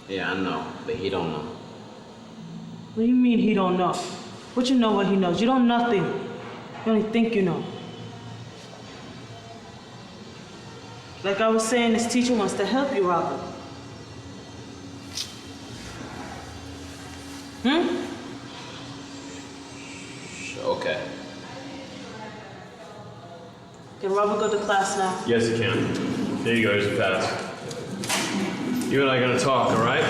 [SPEAKER 3] Yeah, I know, but he don't know.
[SPEAKER 13] What do you mean he don't know? What you know what he knows? You don't know nothing. You only think you know. Like I was saying, this teacher wants to help you, Robert.
[SPEAKER 4] Okay.
[SPEAKER 13] Can Robert go to class now?
[SPEAKER 4] Yes, you can. There you go, here's the pass. You and I are gonna talk, all right?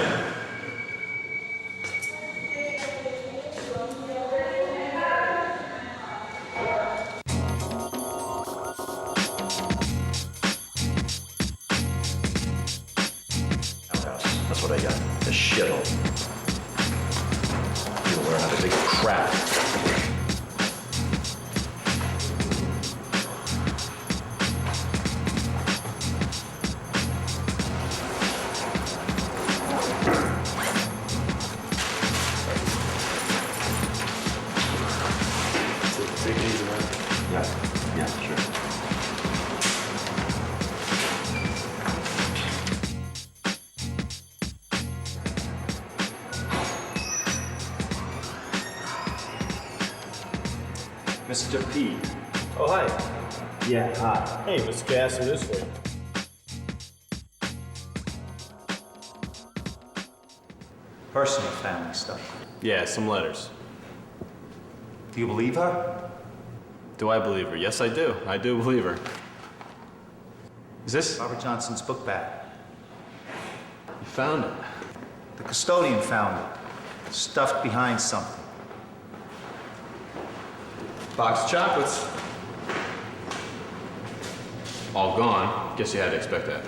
[SPEAKER 5] That's what I got. The shithole. You'll learn how to take a crap.
[SPEAKER 4] Take it easy, man.
[SPEAKER 5] Yeah, sure.
[SPEAKER 14] Mr. P.
[SPEAKER 12] Oh, hi.
[SPEAKER 14] Yeah, hi.
[SPEAKER 12] Hey, Mr. Cassidy, this way.
[SPEAKER 5] Personal family stuff.
[SPEAKER 4] Yeah, some letters.
[SPEAKER 5] Do you believe her?
[SPEAKER 4] Do I believe her? Yes, I do. I do believe her. Is this?
[SPEAKER 5] Robert Johnson's book bag.
[SPEAKER 4] You found it.
[SPEAKER 5] The custodian found it. Stuffed behind something.
[SPEAKER 4] Box of chocolates. All gone. Guess you had to expect that.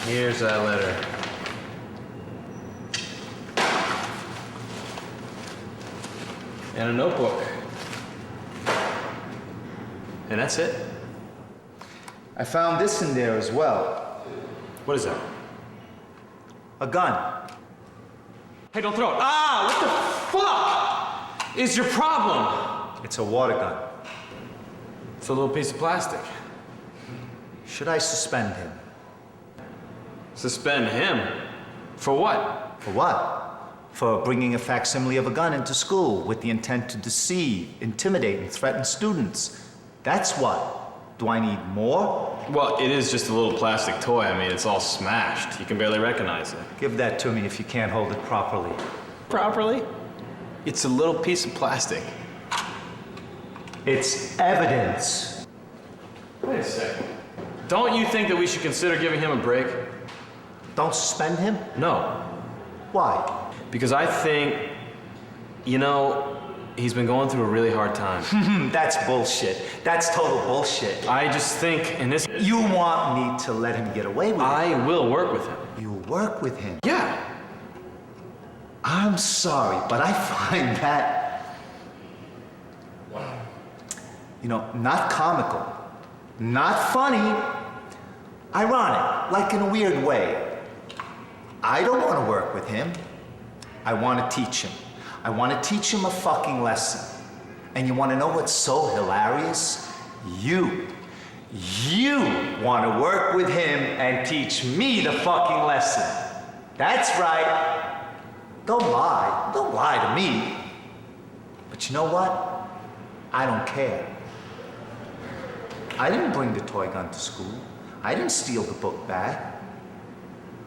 [SPEAKER 4] Here's that letter. And a notebook. And that's it.
[SPEAKER 5] I found this in there as well.
[SPEAKER 4] What is that?
[SPEAKER 5] A gun.
[SPEAKER 4] Hey, don't throw it. Ah, what the fuck is your problem?
[SPEAKER 5] It's a water gun.
[SPEAKER 4] It's a little piece of plastic.
[SPEAKER 5] Should I suspend him?
[SPEAKER 4] Suspend him? For what?
[SPEAKER 5] For what? For bringing a facsimile of a gun into school with the intent to deceive, intimidate, and threaten students. That's what. Do I need more?
[SPEAKER 4] Well, it is just a little plastic toy. I mean, it's all smashed. You can barely recognize it.
[SPEAKER 5] Give that to me if you can't hold it properly.
[SPEAKER 4] Properly? It's a little piece of plastic.
[SPEAKER 5] It's evidence.
[SPEAKER 4] Wait a second. Don't you think that we should consider giving him a break?
[SPEAKER 5] Don't suspend him?
[SPEAKER 4] No.
[SPEAKER 5] Why?
[SPEAKER 4] Because I think, you know, he's been going through a really hard time.
[SPEAKER 5] That's bullshit. That's total bullshit.
[SPEAKER 4] I just think in this...
[SPEAKER 5] You want me to let him get away with it?
[SPEAKER 4] I will work with him.
[SPEAKER 5] You work with him?
[SPEAKER 4] Yeah.
[SPEAKER 5] I'm sorry, but I find that, you know, not comical, not funny, ironic, like in a weird way. I don't want to work with him. I want to teach him. I want to teach him a fucking lesson. And you want to know what's so hilarious? You want to work with him and teach me the fucking lesson. That's right. Don't lie to me. But you know what? I don't care. I didn't bring the toy gun to school. I didn't steal the book bag.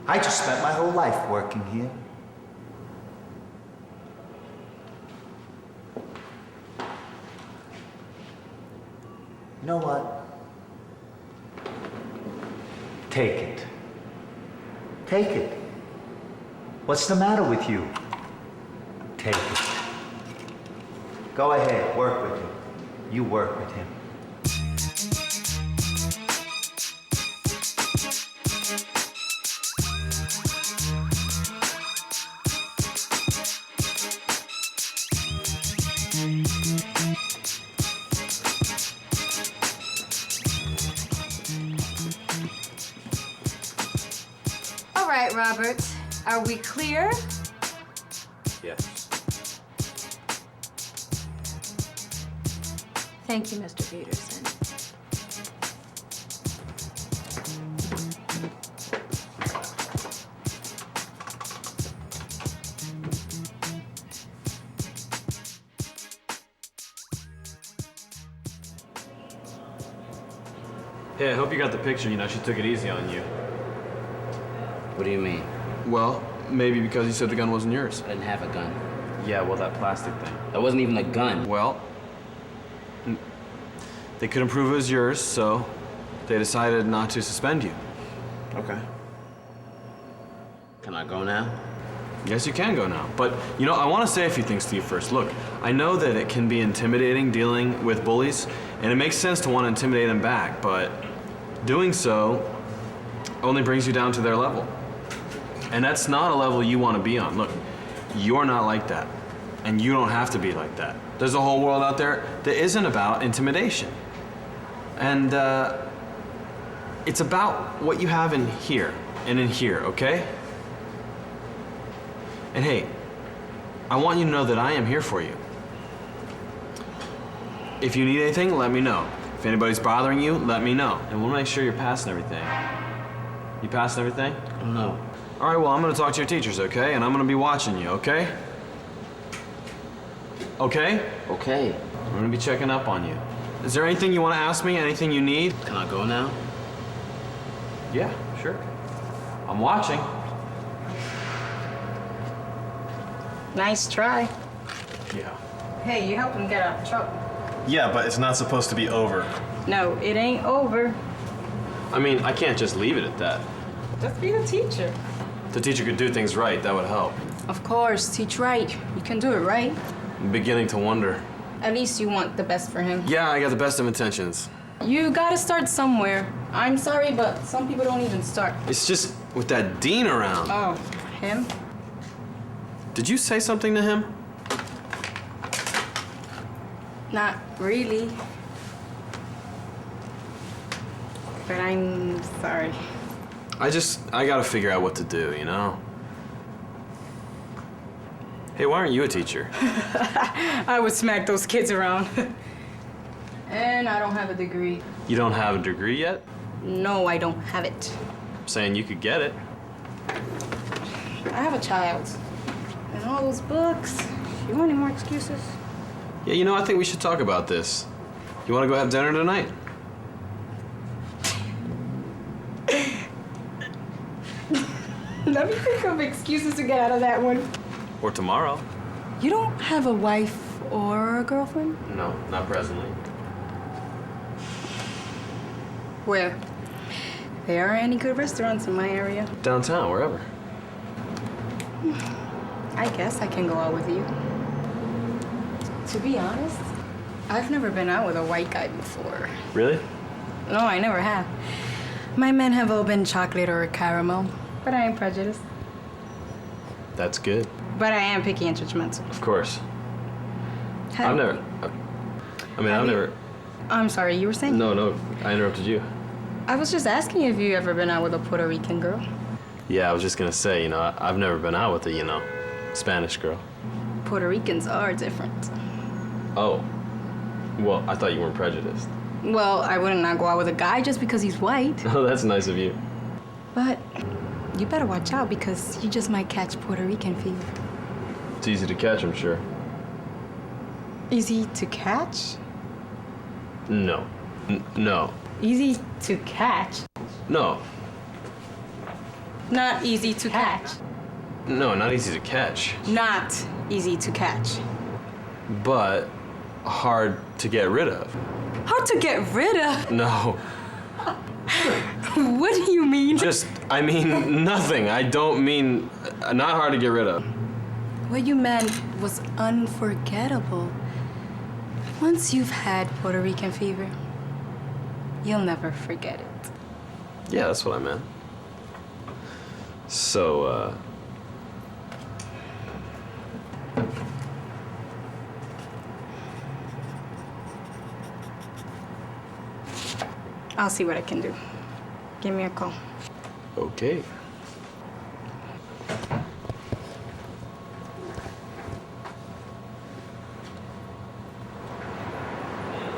[SPEAKER 5] I just spent my whole life working here. You know what? Take it. Take it. What's the matter with you? Take it. Go ahead, work with him. You work with him.
[SPEAKER 7] All right, Robert. Are we clear?
[SPEAKER 4] Yes.
[SPEAKER 7] Thank you, Mr. Peterson.
[SPEAKER 4] Hey, I hope you got the picture. You know, she took it easy on you.
[SPEAKER 3] What do you mean?
[SPEAKER 4] Well, maybe because you said the gun wasn't yours.
[SPEAKER 3] I didn't have a gun.
[SPEAKER 4] Yeah, well, that plastic thing.
[SPEAKER 3] That wasn't even a gun.
[SPEAKER 4] Well, they couldn't prove it was yours, so they decided not to suspend you.
[SPEAKER 3] Okay. Can I go now?
[SPEAKER 4] Yes, you can go now. But, you know, I want to say a few things to you first. Look, I know that it can be intimidating dealing with bullies, and it makes sense to want to intimidate them back, but doing so only brings you down to their level. And that's not a level you want to be on. Look, you're not like that, and you don't have to be like that. There's a whole world out there that isn't about intimidation. And it's about what you have in here and in here, okay? And hey, I want you to know that I am here for you. If you need anything, let me know. If anybody's bothering you, let me know. And we'll make sure you're passing everything. You passing everything?
[SPEAKER 3] No.
[SPEAKER 4] All right, well, I'm gonna talk to your teachers, okay? And I'm gonna be watching you, okay? Okay?
[SPEAKER 3] Okay.
[SPEAKER 4] I'm gonna be checking up on you. Is there anything you wanna ask me? Anything you need?
[SPEAKER 3] Can I go now?
[SPEAKER 4] Yeah, sure. I'm watching.
[SPEAKER 7] Nice try.
[SPEAKER 4] Yeah.
[SPEAKER 7] Hey, you helped him get out of trouble.
[SPEAKER 12] Yeah, but it's not supposed to be over.
[SPEAKER 7] No, it ain't over.
[SPEAKER 4] I mean, I can't just leave it at that.
[SPEAKER 7] Just be the teacher.
[SPEAKER 4] If the teacher could do things right, that would help.
[SPEAKER 7] Of course, teach right. You can do it right.
[SPEAKER 4] I'm beginning to wonder.
[SPEAKER 7] At least you want the best for him.
[SPEAKER 4] Yeah, I got the best of intentions.
[SPEAKER 7] You gotta start somewhere. I'm sorry, but some people don't even start.
[SPEAKER 4] It's just with that dean around.
[SPEAKER 7] Oh, him?
[SPEAKER 4] Did you say something to him?
[SPEAKER 7] Not really. But I'm sorry.
[SPEAKER 4] I gotta figure out what to do, you know? Hey, why aren't you a teacher?
[SPEAKER 7] I would smack those kids around. And I don't have a degree.
[SPEAKER 4] You don't have a degree yet?
[SPEAKER 7] No, I don't have it.
[SPEAKER 4] I'm saying you could get it.
[SPEAKER 7] I have a child. And all those books. You want any more excuses?
[SPEAKER 4] Yeah, you know, I think we should talk about this. You wanna go have dinner tonight?
[SPEAKER 7] Let me think of excuses to get out of that one.
[SPEAKER 4] Or tomorrow?
[SPEAKER 7] You don't have a wife or a girlfriend?
[SPEAKER 4] No, not presently.
[SPEAKER 7] Where? There are any good restaurants in my area?
[SPEAKER 4] Downtown, wherever.
[SPEAKER 7] I guess I can go out with you. To be honest, I've never been out with a white guy before.
[SPEAKER 4] Really?
[SPEAKER 7] No, I never have. My men have all been chocolate or caramel, but I am prejudiced.
[SPEAKER 4] That's good.
[SPEAKER 7] But I am picky and judgmental.
[SPEAKER 4] Of course.
[SPEAKER 7] Have-
[SPEAKER 4] I've never. I've never.
[SPEAKER 7] I'm sorry, you were saying?
[SPEAKER 4] No, I interrupted you.
[SPEAKER 7] I was just asking if you ever been out with a Puerto Rican girl.
[SPEAKER 4] Yeah, I was just gonna say, you know, I've never been out with a, you know, Spanish girl.
[SPEAKER 7] Puerto Ricans are different.
[SPEAKER 4] Oh. Well, I thought you weren't prejudiced.
[SPEAKER 7] Well, I wouldn't not go out with a guy just because he's white.
[SPEAKER 4] Oh, that's nice of you.
[SPEAKER 7] But you better watch out because you just might catch Puerto Rican fever.
[SPEAKER 4] It's easy to catch, I'm sure.
[SPEAKER 7] Easy to catch?
[SPEAKER 4] No. No.
[SPEAKER 7] Easy to catch?
[SPEAKER 4] No.
[SPEAKER 7] Not easy to catch.
[SPEAKER 4] No, not easy to catch.
[SPEAKER 7] Not easy to catch.
[SPEAKER 4] But hard to get rid of.
[SPEAKER 7] Hard to get rid of?
[SPEAKER 4] No.
[SPEAKER 7] What do you mean?
[SPEAKER 4] I mean nothing. I don't mean not hard to get rid of.
[SPEAKER 7] What you meant was unforgettable. Once you've had Puerto Rican fever, you'll never forget it.
[SPEAKER 4] Yeah, that's what I meant. So,
[SPEAKER 7] I'll see what I can do. Give me a call.
[SPEAKER 4] Okay.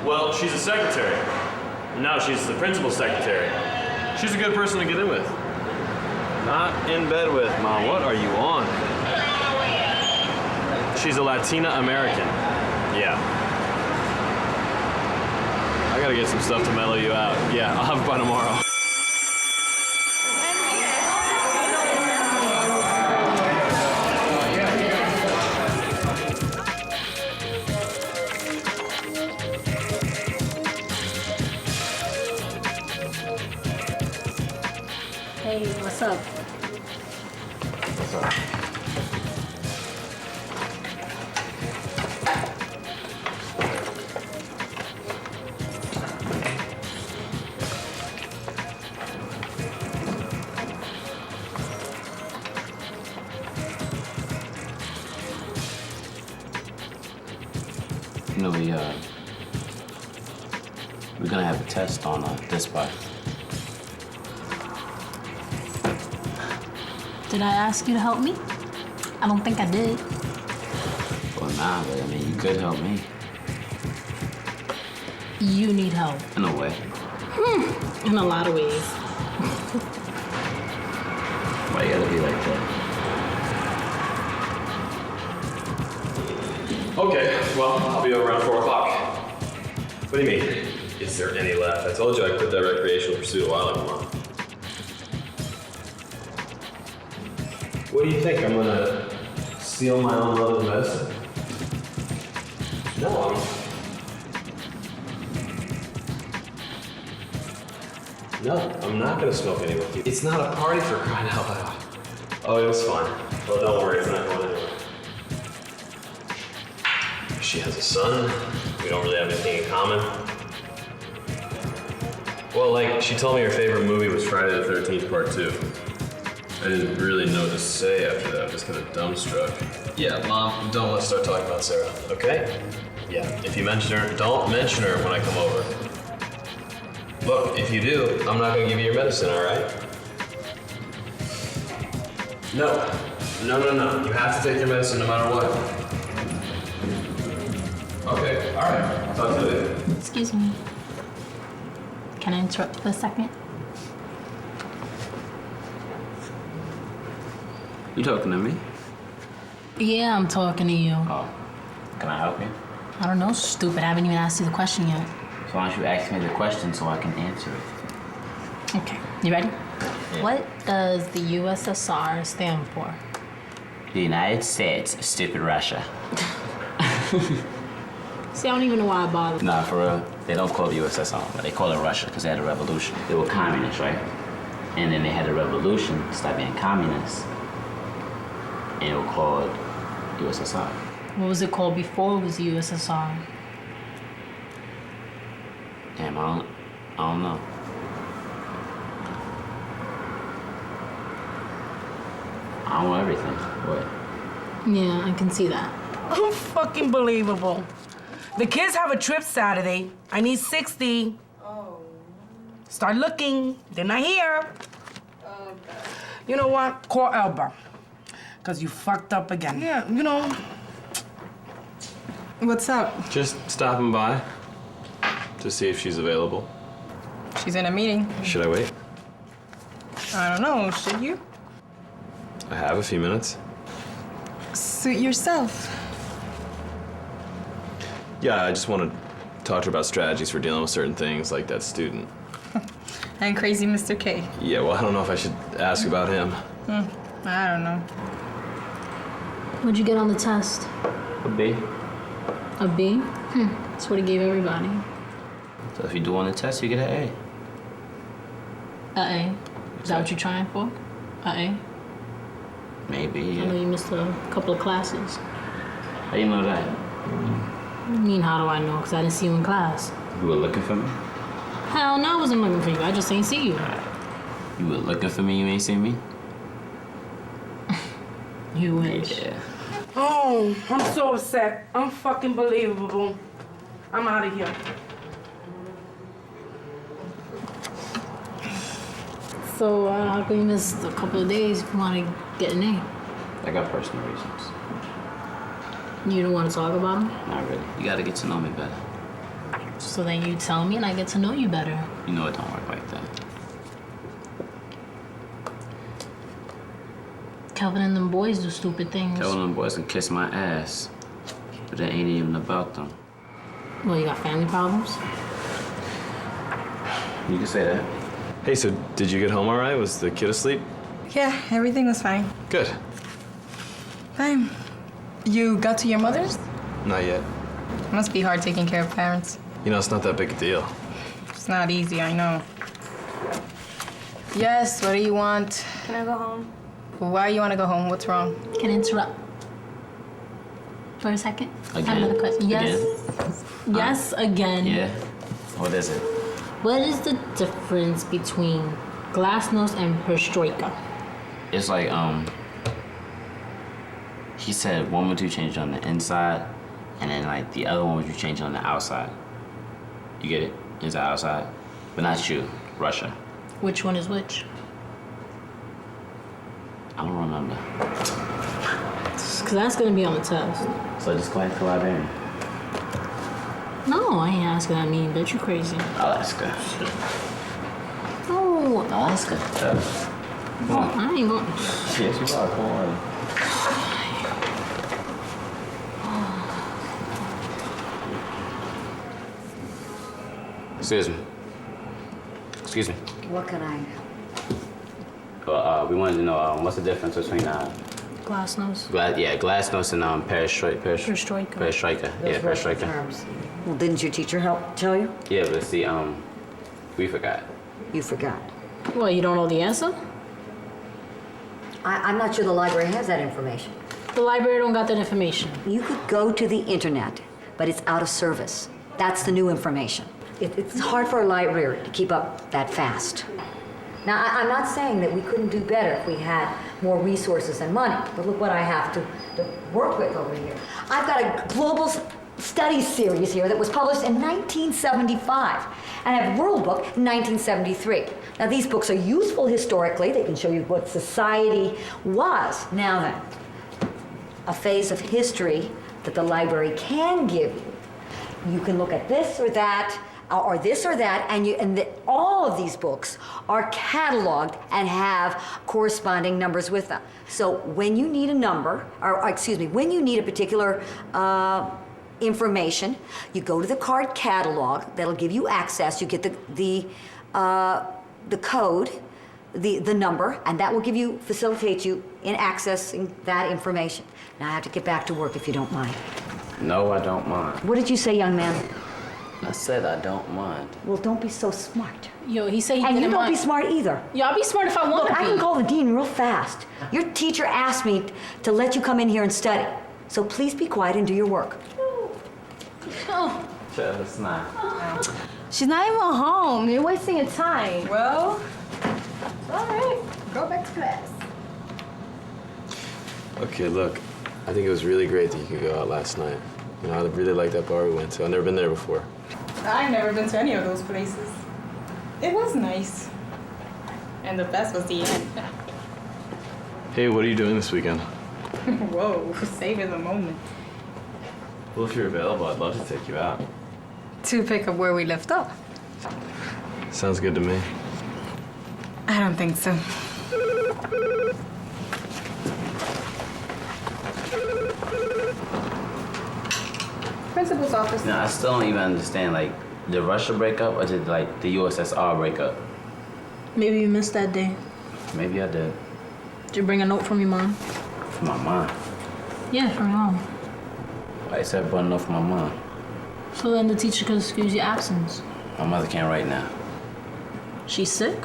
[SPEAKER 4] Well, she's a secretary. No, she's the principal's secretary. She's a good person to get in with. Not in bed with, Mom. What are you on? She's a Latina American. Yeah. I gotta get some stuff to mellow you out. Yeah, I'll have it by tomorrow.
[SPEAKER 11] Hey, what's up?
[SPEAKER 4] What's up?
[SPEAKER 3] You know, we're gonna have a test on this part.
[SPEAKER 11] Did I ask you to help me? I don't think I did.
[SPEAKER 3] Well, nah, but I mean, you could help me.
[SPEAKER 11] You need help.
[SPEAKER 3] In a way.
[SPEAKER 11] In a lot of ways.
[SPEAKER 3] Why you gotta be like that?
[SPEAKER 4] Okay, well, I'll be over around 4 o'clock. What do you mean? Is there any left? I told you I quit that recreational pursuit a while ago, Mom. What do you think? I'm gonna steal my own love of medicine? No, I'm not gonna smoke any with you. It's not a party for crying out loud. Oh, it was fun. Well, don't worry, it's not going anywhere. She has a son. We don't really have anything in common. Well, like, she told me her favorite movie was Friday the 13th Part 2. I didn't really know what to say after that. I was kind of dumbstruck. Yeah, Mom, don't let's start talking about Sarah, okay? Yeah, if you mention her, don't mention her when I come over. Look, if you do, I'm not gonna give you your medicine, all right? No. You have to take your medicine no matter what. Okay, all right. I'll talk to you later.
[SPEAKER 11] Excuse me. Can I interrupt for a second?
[SPEAKER 3] You talking to me?
[SPEAKER 11] Yeah, I'm talking to you.
[SPEAKER 3] Oh, can I help you?
[SPEAKER 11] I don't know, stupid. I haven't even asked you the question yet.
[SPEAKER 3] So why don't you ask me the question so I can answer it?
[SPEAKER 11] Okay, you ready?
[SPEAKER 3] Yeah.
[SPEAKER 11] What does the USSR stand for?
[SPEAKER 3] The United States, stupid Russia.
[SPEAKER 11] See, I don't even know why I bothered.
[SPEAKER 3] Nah, for real. They don't call it USSR, but they call it Russia because they had a revolution. They were communists, right? And then they had a revolution to stop being communists. And it was called USSR.
[SPEAKER 11] What was it called before it was the USSR?
[SPEAKER 3] Damn, I don't know. I don't know everything. What?
[SPEAKER 11] Yeah, I can see that.
[SPEAKER 13] Unfucking believable. The kids have a trip Saturday. I need 60.
[SPEAKER 7] Oh.
[SPEAKER 13] Start looking. They're not here. You know what? Call Elba. Because you fucked up again. Yeah, you know.
[SPEAKER 7] What's up?
[SPEAKER 4] Just stopping by to see if she's available.
[SPEAKER 7] She's in a meeting.
[SPEAKER 4] Should I wait?
[SPEAKER 7] I don't know, should you?
[SPEAKER 4] I have a few minutes.
[SPEAKER 7] Suit yourself.
[SPEAKER 4] Yeah, I just want to talk to her about strategies for dealing with certain things, like that student.
[SPEAKER 7] And crazy Mr. K.
[SPEAKER 4] Yeah, well, I don't know if I should ask about him.
[SPEAKER 7] I don't know.
[SPEAKER 11] What'd you get on the test?
[SPEAKER 3] A B.
[SPEAKER 11] A B? That's what he gave everybody.
[SPEAKER 3] So if you do on the test, you get an A.
[SPEAKER 11] A. Is that what you're trying for? A.
[SPEAKER 3] Maybe,
[SPEAKER 11] I know
[SPEAKER 3] yeah.
[SPEAKER 11] you missed a couple of classes.
[SPEAKER 3] How you know that?
[SPEAKER 11] I mean, how do I know? Because I didn't see you in class.
[SPEAKER 3] You were looking for me?
[SPEAKER 11] Hell no, I wasn't looking for you. I just ain't see you.
[SPEAKER 3] You were looking for me, you ain't seen me?
[SPEAKER 11] You wish.
[SPEAKER 3] Yeah.
[SPEAKER 13] Oh, I'm so upset. Unfucking believable. I'm out of here.
[SPEAKER 11] So, how come you missed a couple of days if you want to get an A?
[SPEAKER 3] I got personal reasons.
[SPEAKER 11] You don't want to talk about them?
[SPEAKER 3] Not really. You gotta get to know me better.
[SPEAKER 11] So then you tell me and I get to know you better.
[SPEAKER 3] You know it don't work like that.
[SPEAKER 11] Kelvin and them boys do stupid things.
[SPEAKER 3] Kelvin and them boys can kiss my ass. But that ain't even about them.
[SPEAKER 11] Well, you got family problems?
[SPEAKER 3] You can say that.
[SPEAKER 4] Hey, so did you get home all right? Was the kid asleep?
[SPEAKER 7] Yeah, everything was fine.
[SPEAKER 4] Good.
[SPEAKER 7] Fine. You got to your mother's?
[SPEAKER 4] Not yet.
[SPEAKER 7] It must be hard taking care of parents.
[SPEAKER 4] You know, it's not that big a deal.
[SPEAKER 7] It's not easy, I know. Yes, what do you want?
[SPEAKER 6] Can I go home?
[SPEAKER 7] Why you want to go home? What's wrong?
[SPEAKER 11] Can I interrupt for a second? I have
[SPEAKER 3] Again?
[SPEAKER 11] another question. Yes.
[SPEAKER 3] Again?
[SPEAKER 11] Yes, again.
[SPEAKER 3] Yeah. What is it?
[SPEAKER 11] What is the difference between glasnost and perestroika?
[SPEAKER 3] It's like, he said one would you change on the inside, and then like the other one would you change on the outside. You get it? Inside, outside. But not you, Russia.
[SPEAKER 11] Which one is which?
[SPEAKER 3] I don't remember.
[SPEAKER 11] Because that's going to be on the test.
[SPEAKER 3] So just go ahead to the librarian.
[SPEAKER 11] No, I ain't asking that mean bitch. You crazy.
[SPEAKER 3] I'll ask her.
[SPEAKER 11] No.
[SPEAKER 3] I'll ask her. Come on.
[SPEAKER 11] I ain't going.
[SPEAKER 3] Yes, you are. Come on. Excuse me. Excuse me.
[SPEAKER 6] What can I?
[SPEAKER 3] We wanted to know what's the difference between
[SPEAKER 11] Glasnost.
[SPEAKER 3] glasnost and perestroika.
[SPEAKER 11] Perestroika.
[SPEAKER 3] Perestroika. Yeah, perestroika.
[SPEAKER 6] Terms. Well, didn't your teacher help tell you?
[SPEAKER 3] Yeah, but see, we forgot.
[SPEAKER 6] You forgot.
[SPEAKER 11] Well, you don't know the answer?
[SPEAKER 6] I'm not sure the library has that information.
[SPEAKER 11] The library don't got that information.
[SPEAKER 6] You could go to the internet, but it's out of service. That's the new information. It's hard for a library to keep up that fast. Now, I'm not saying that we couldn't do better if we had more resources and money, but look what I have to work with over here. I've got a global studies series here that was published in 1975, and I have a World Book in 1973. Now, these books are useful historically. They can show you what society was. Now then, a phase of history that the library can give you. You can look at this or that, or this or that, and all of these books are cataloged and have corresponding numbers with them. So when you need a number, or excuse me, when you need a particular information, you go to the card catalog. That'll give you access. You get the code, the number, and that will facilitate you in accessing that information. Now I have to get back to work if you don't mind.
[SPEAKER 3] No, I don't mind.
[SPEAKER 6] What did you say, young man?
[SPEAKER 3] I said I don't mind.
[SPEAKER 6] Well, don't be so smart.
[SPEAKER 11] Yo, he said he
[SPEAKER 6] And you
[SPEAKER 11] didn't
[SPEAKER 6] don't
[SPEAKER 11] mind.
[SPEAKER 6] be smart either.
[SPEAKER 11] Yo, I'll be smart if I want
[SPEAKER 6] Look,
[SPEAKER 11] to
[SPEAKER 6] I
[SPEAKER 11] be.
[SPEAKER 6] can call the dean real fast. Your teacher asked me to let you come in here and study. So please be quiet and do your work.
[SPEAKER 11] Oh.
[SPEAKER 3] It's not.
[SPEAKER 7] She's not even home. You're wasting your time. Well, all right. Go back to class.
[SPEAKER 4] Okay, look, I think it was really great that you could go out last night. You know, I really like that bar we went to. I've never been there before.
[SPEAKER 7] I've never been to any of those places. It was nice. And the best was the end.
[SPEAKER 4] Hey, what are you doing this weekend?
[SPEAKER 7] Whoa, saving the moment.
[SPEAKER 3] Well, if you're available, I'd love to take you out.
[SPEAKER 7] To pick up where we left off.
[SPEAKER 4] Sounds good to me.
[SPEAKER 7] I don't think so. Principal's office.
[SPEAKER 3] No, I still don't even understand. Like, did Russia break up or did like the USSR break up?
[SPEAKER 11] Maybe you missed that day.
[SPEAKER 3] Maybe I did.
[SPEAKER 11] Did you bring a note from your mom?
[SPEAKER 3] From my mom.
[SPEAKER 11] Yeah, from your mom.
[SPEAKER 3] Why you said I brought a note from my mom?
[SPEAKER 11] So then the teacher could excuse your absence.
[SPEAKER 3] My mother can't right now.
[SPEAKER 11] She's sick?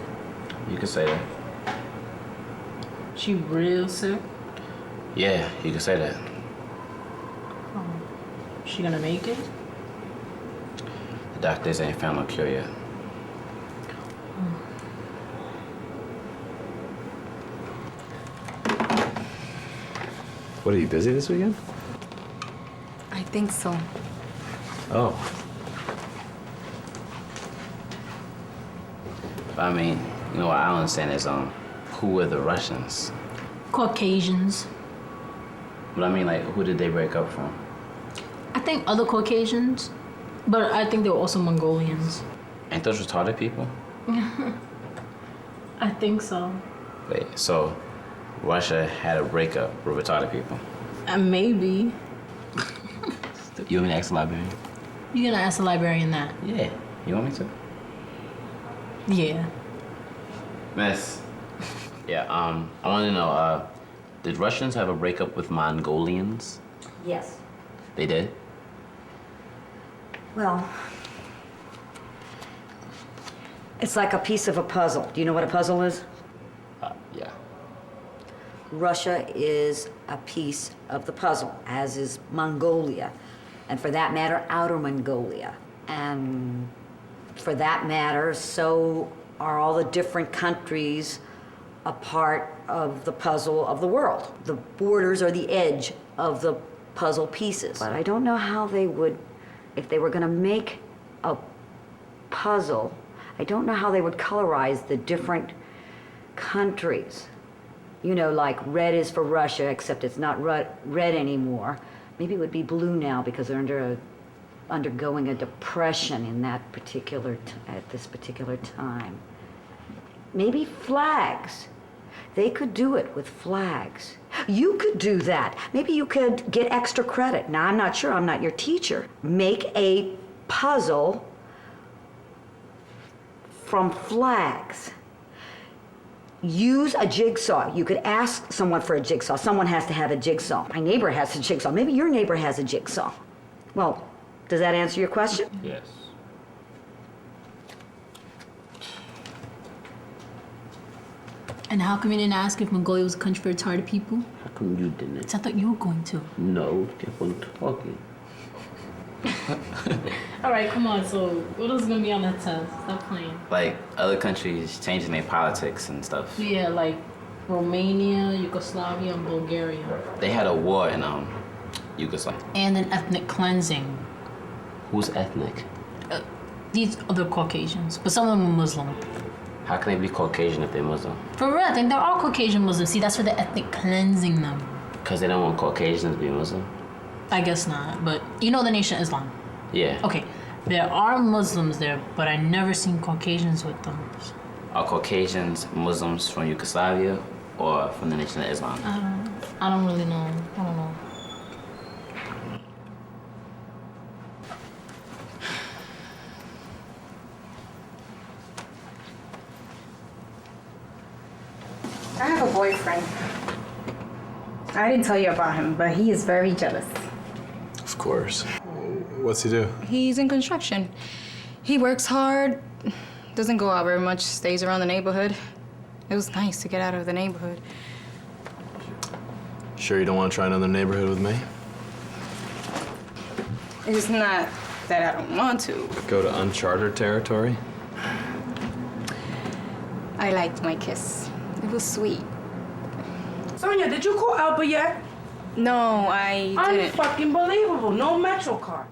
[SPEAKER 3] You could say that.
[SPEAKER 11] She real sick?
[SPEAKER 3] Yeah, you could say that.
[SPEAKER 11] She gonna make it?
[SPEAKER 3] The doctors ain't found no cure yet.
[SPEAKER 12] What, are you busy this weekend?
[SPEAKER 7] I think so.
[SPEAKER 12] Oh.
[SPEAKER 3] But I mean, you know what I don't understand is who were the Russians?
[SPEAKER 11] Caucasians.
[SPEAKER 3] But I mean, like, who did they break up from?
[SPEAKER 11] I think other Caucasians, but I think they were also Mongolians.
[SPEAKER 3] Ain't those retarded people?
[SPEAKER 11] I think so.
[SPEAKER 3] Wait, so Russia had a breakup with retarded people?
[SPEAKER 11] Maybe.
[SPEAKER 3] You want me to ask the librarian?
[SPEAKER 11] You gonna ask the librarian that?
[SPEAKER 3] Yeah. You want me to?
[SPEAKER 11] Yeah.
[SPEAKER 3] Miss. Yeah, I want to know, did Russians have a breakup with Mongolians?
[SPEAKER 6] Yes.
[SPEAKER 3] They did?
[SPEAKER 6] Well, it's like a piece of a puzzle. Do you know what a puzzle is?
[SPEAKER 3] Yeah.
[SPEAKER 6] Russia is a piece of the puzzle, as is Mongolia, and for that matter, Outer Mongolia. And for that matter, so are all the different countries a part of the puzzle of the world. The borders are the edge of the puzzle pieces. But I don't know how they would, if they were gonna make a puzzle, I don't know how they would colorize the different countries. You know, like red is for Russia, except it's not red anymore. Maybe it would be blue now because they're undergoing a depression in that at this particular time. Maybe flags. They could do it with flags. You could do that. Maybe you could get extra credit. Now, I'm not sure, I'm not your teacher. Make a puzzle from flags. Use a jigsaw. You could ask someone for a jigsaw. Someone has to have a jigsaw. My neighbor has a jigsaw. Maybe your neighbor has a jigsaw. Well, does that answer your question?
[SPEAKER 3] Yes.
[SPEAKER 11] And how come you didn't ask if Mongolia was a country for retarded people?
[SPEAKER 3] How come you didn't?
[SPEAKER 11] 'Cause I thought you were going to.
[SPEAKER 3] No, kept on talking.
[SPEAKER 11] All right, come on. So what else is gonna be on that test? Stop playing.
[SPEAKER 3] Like, other countries changing their politics and stuff.
[SPEAKER 11] Yeah, like Romania, Yugoslavia, and Bulgaria.
[SPEAKER 3] They had a war in Yugoslavia.
[SPEAKER 11] And an ethnic cleansing.
[SPEAKER 3] Who's ethnic?
[SPEAKER 11] These other Caucasians, but some of them are Muslim.
[SPEAKER 3] How can they be Caucasian if they're Muslim?
[SPEAKER 11] For real, I think they're all Caucasian Muslims. See, that's for the ethnic cleansing them.
[SPEAKER 3] Because they don't want Caucasians to be Muslim?
[SPEAKER 11] I guess not, but you know the Nation of Islam.
[SPEAKER 3] Yeah.
[SPEAKER 11] Okay, there are Muslims there, but I never seen Caucasians with them.
[SPEAKER 3] Are Caucasians Muslims from Yugoslavia or from the Nation of Islam?
[SPEAKER 11] I don't really know. I don't know.
[SPEAKER 7] I have a boyfriend. I didn't tell you about him, but he is very jealous.
[SPEAKER 12] Of course. What's he do?
[SPEAKER 7] He's in construction. He works hard, doesn't go out very much, stays around the neighborhood. It was nice to get out of the neighborhood.
[SPEAKER 4] Sure you don't want to try another neighborhood with me?
[SPEAKER 7] It's not that I don't want to.
[SPEAKER 4] Go to uncharted territory?
[SPEAKER 7] I liked my kiss. It was sweet.
[SPEAKER 13] Sonia, did you call Albert yet?
[SPEAKER 7] No, I didn't.
[SPEAKER 13] Unfucking believable. No Metro card.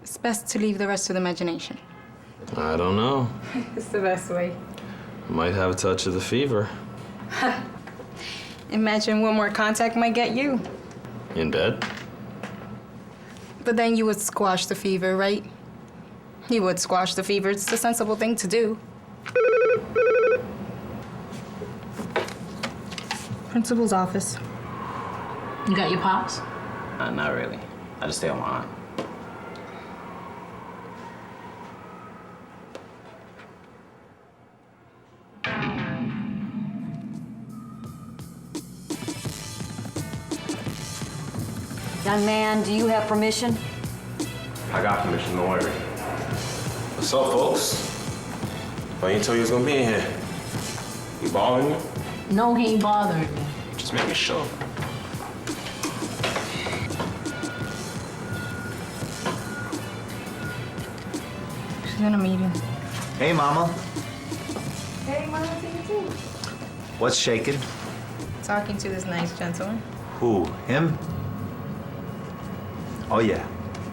[SPEAKER 7] It's best to leave the rest to the imagination.
[SPEAKER 4] I don't know.
[SPEAKER 7] It's the best way.
[SPEAKER 4] Might have a touch of the fever.
[SPEAKER 7] Imagine one more contact might get you.
[SPEAKER 4] In bed?
[SPEAKER 7] But then you would squash the fever, right? You would squash the fever. It's the sensible thing to do. Principal's office.
[SPEAKER 11] You got your pops?
[SPEAKER 3] Not really. I just stay with my aunt.
[SPEAKER 6] Young man, do you have permission?
[SPEAKER 10] I got permission, don't worry. What's up, folks? I didn't tell you he was gonna be in here. You bothering you?
[SPEAKER 11] No, he ain't bothering me.
[SPEAKER 10] Just making sure.
[SPEAKER 7] She's gonna meet him.
[SPEAKER 5] Hey, Mama.
[SPEAKER 8] Hey, Mama, to you too.
[SPEAKER 5] What's shaking?
[SPEAKER 8] Talking to this nice gentleman.
[SPEAKER 5] Who? Him? Oh, yeah.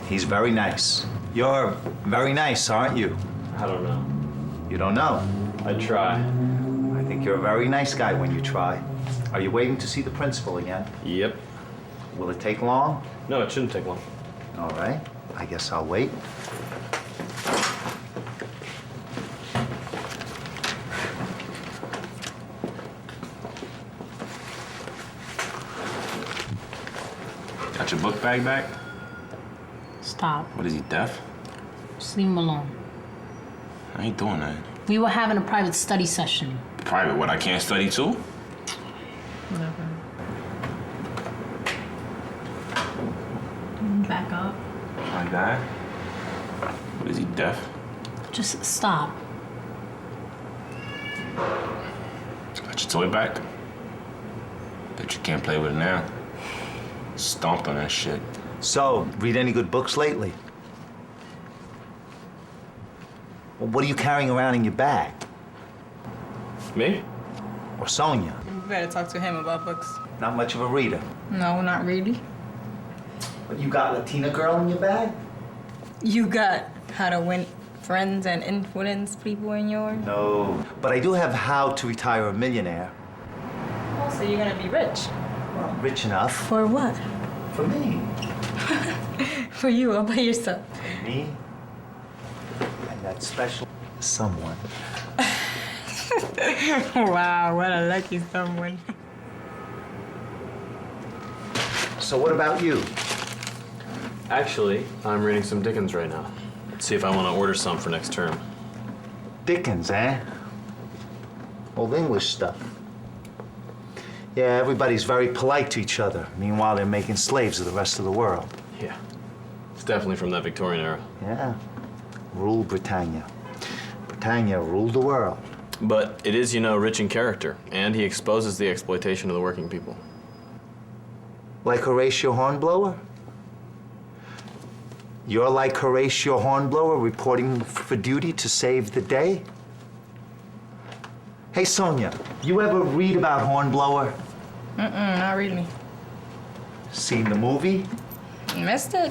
[SPEAKER 5] He's very nice. You're very nice, aren't you?
[SPEAKER 4] I don't know.
[SPEAKER 5] You don't know?
[SPEAKER 4] I try.
[SPEAKER 5] I think you're a very nice guy when you try. Are you waiting to see the principal again?
[SPEAKER 4] Yep.
[SPEAKER 5] Will it take long?
[SPEAKER 4] No, it shouldn't take long.
[SPEAKER 5] All right. I guess I'll wait.
[SPEAKER 10] Got your book bag back?
[SPEAKER 11] Stop.
[SPEAKER 10] What is he, deaf?
[SPEAKER 11] Just leave him alone.
[SPEAKER 10] I ain't doing that.
[SPEAKER 11] We were having a private study session.
[SPEAKER 10] Private, what, I can't study too?
[SPEAKER 11] Whatever. Back up.
[SPEAKER 10] Like that? What is he, deaf?
[SPEAKER 11] Just stop.
[SPEAKER 10] Got your toy back? Bet you can't play with it now. Stomped on that shit.
[SPEAKER 5] So, read any good books lately? Well, what are you carrying around in your bag?
[SPEAKER 4] Me?
[SPEAKER 5] Or Sonia?
[SPEAKER 8] You better talk to him about books.
[SPEAKER 5] Not much of a reader.
[SPEAKER 8] No, not really.
[SPEAKER 5] But you got Latina Girl in your bag?
[SPEAKER 8] You got How to Win Friends and Influence People in yours?
[SPEAKER 5] No. But I do have How to Retire a Millionaire.
[SPEAKER 8] Oh, so you're gonna be rich.
[SPEAKER 5] Well, rich enough.
[SPEAKER 8] For what?
[SPEAKER 5] For me.
[SPEAKER 8] For you, all by yourself.
[SPEAKER 5] For me. And that special someone.
[SPEAKER 8] Wow, what a lucky someone.
[SPEAKER 5] So what about you?
[SPEAKER 4] Actually, I'm reading some Dickens right now. See if I want to order some for next term.
[SPEAKER 5] Dickens, eh? Old English stuff. Yeah, everybody's very polite to each other. Meanwhile, they're making slaves of the rest of the world.
[SPEAKER 4] Yeah. It's definitely from that Victorian era.
[SPEAKER 5] Yeah. Rule Britannia. Britannia ruled the world.
[SPEAKER 4] But it is, you know, rich in character, and he exposes the exploitation of the working people.
[SPEAKER 5] Like Horatio Hornblower? You're like Horatio Hornblower reporting for duty to save the day? Hey, Sonia, you ever read about Hornblower?
[SPEAKER 8] Not really.
[SPEAKER 5] Seen the movie?
[SPEAKER 8] Missed it.